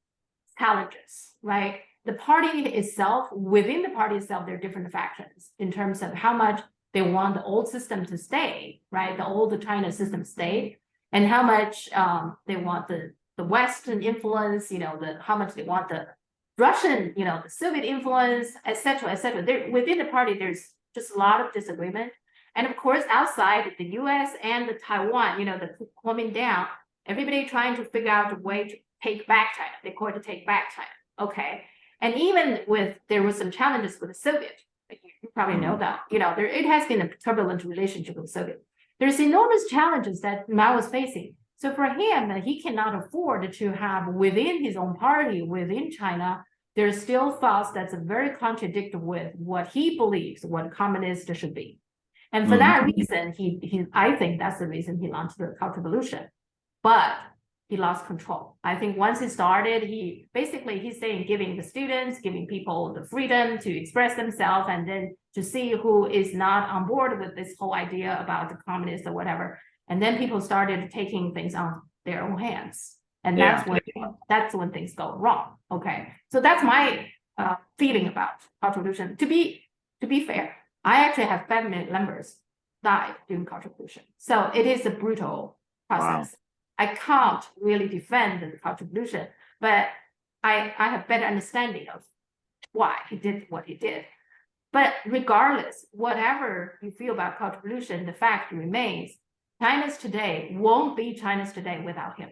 challenges, right? The party itself, within the party itself, there are different factions in terms of how much they want the old system to stay, right? The old China system stay, and how much they want the Western influence, you know, how much they want the Russian, you know, the Soviet influence, et cetera, et cetera. Within the party, there's just a lot of disagreement. And of course, outside the US and the Taiwan, you know, the coming down, everybody trying to figure out a way to take back China. They call it to take back China. Okay. And even there was some challenges with the Soviet. You probably know that, you know, it has been a turbulent relationship with the Soviet. There's enormous challenges that Mao was facing. So for him, he cannot afford to have within his own party, within China, there's still thoughts that's very contradictory with what he believes, what communist should be. And for that reason, I think that's the reason he launched the Cultural Revolution. But he lost control. I think once he started, he's saying giving the students, giving people the freedom to express themselves, and then to see who is not on board with this whole idea about the communists or whatever. And then people started taking things on their own hands. And that's when things go wrong. Okay. So that's my feeling about Cultural Revolution. To be fair, I actually have family members died during Cultural Revolution. So it is a brutal process. Wow. I can't really defend the Cultural Revolution, but I have better understanding of why he did what he did. But regardless, whatever you feel about Cultural Revolution, the fact remains, China's today won't be China's today without him.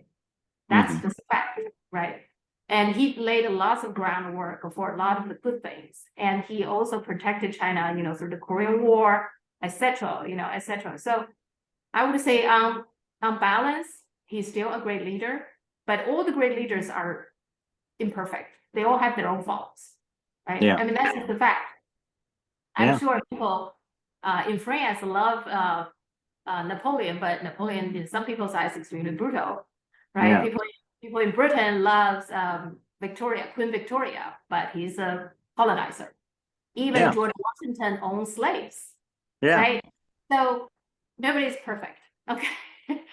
That's the fact, right? And he laid lots of groundwork for a lot of the good things. And he also protected China, you know, through the Korean War, etc., you know, etc. So I would say on balance, he's still a great leader, but all the great leaders are imperfect. They all have their own faults, right? Yeah. I mean, that's just the fact. I'm sure people in France love Napoleon, but Napoleon in some people's eyes is extremely brutal, right? Yeah. People in Britain loves Queen Victoria, but he's a colonizer. Even George Washington owned slaves, right? So nobody's perfect, okay?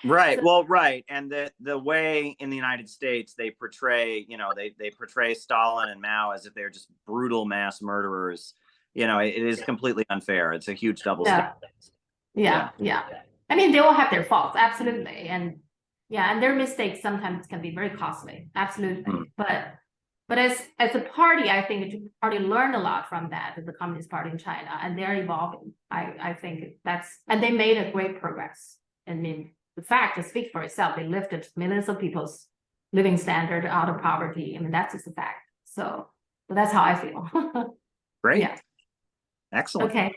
Right. So, well, right. And the way in the United States they portray, you know, they portray Stalin and Mao as if they're just brutal mass murderers. You know, it is completely unfair. It's a huge double standard. Yeah. I mean, they all have their faults, absolutely, and their mistakes sometimes can be very costly, absolutely. But as a party, I think the party learned a lot from that, the Communist Party in China, and they're evolving. I think and they made a great progress. I mean, the fact speaks for itself. They lifted millions of people's living standard out of poverty. I mean, that's just a fact. So that's how I feel. Great. Yeah. Excellent. Okay.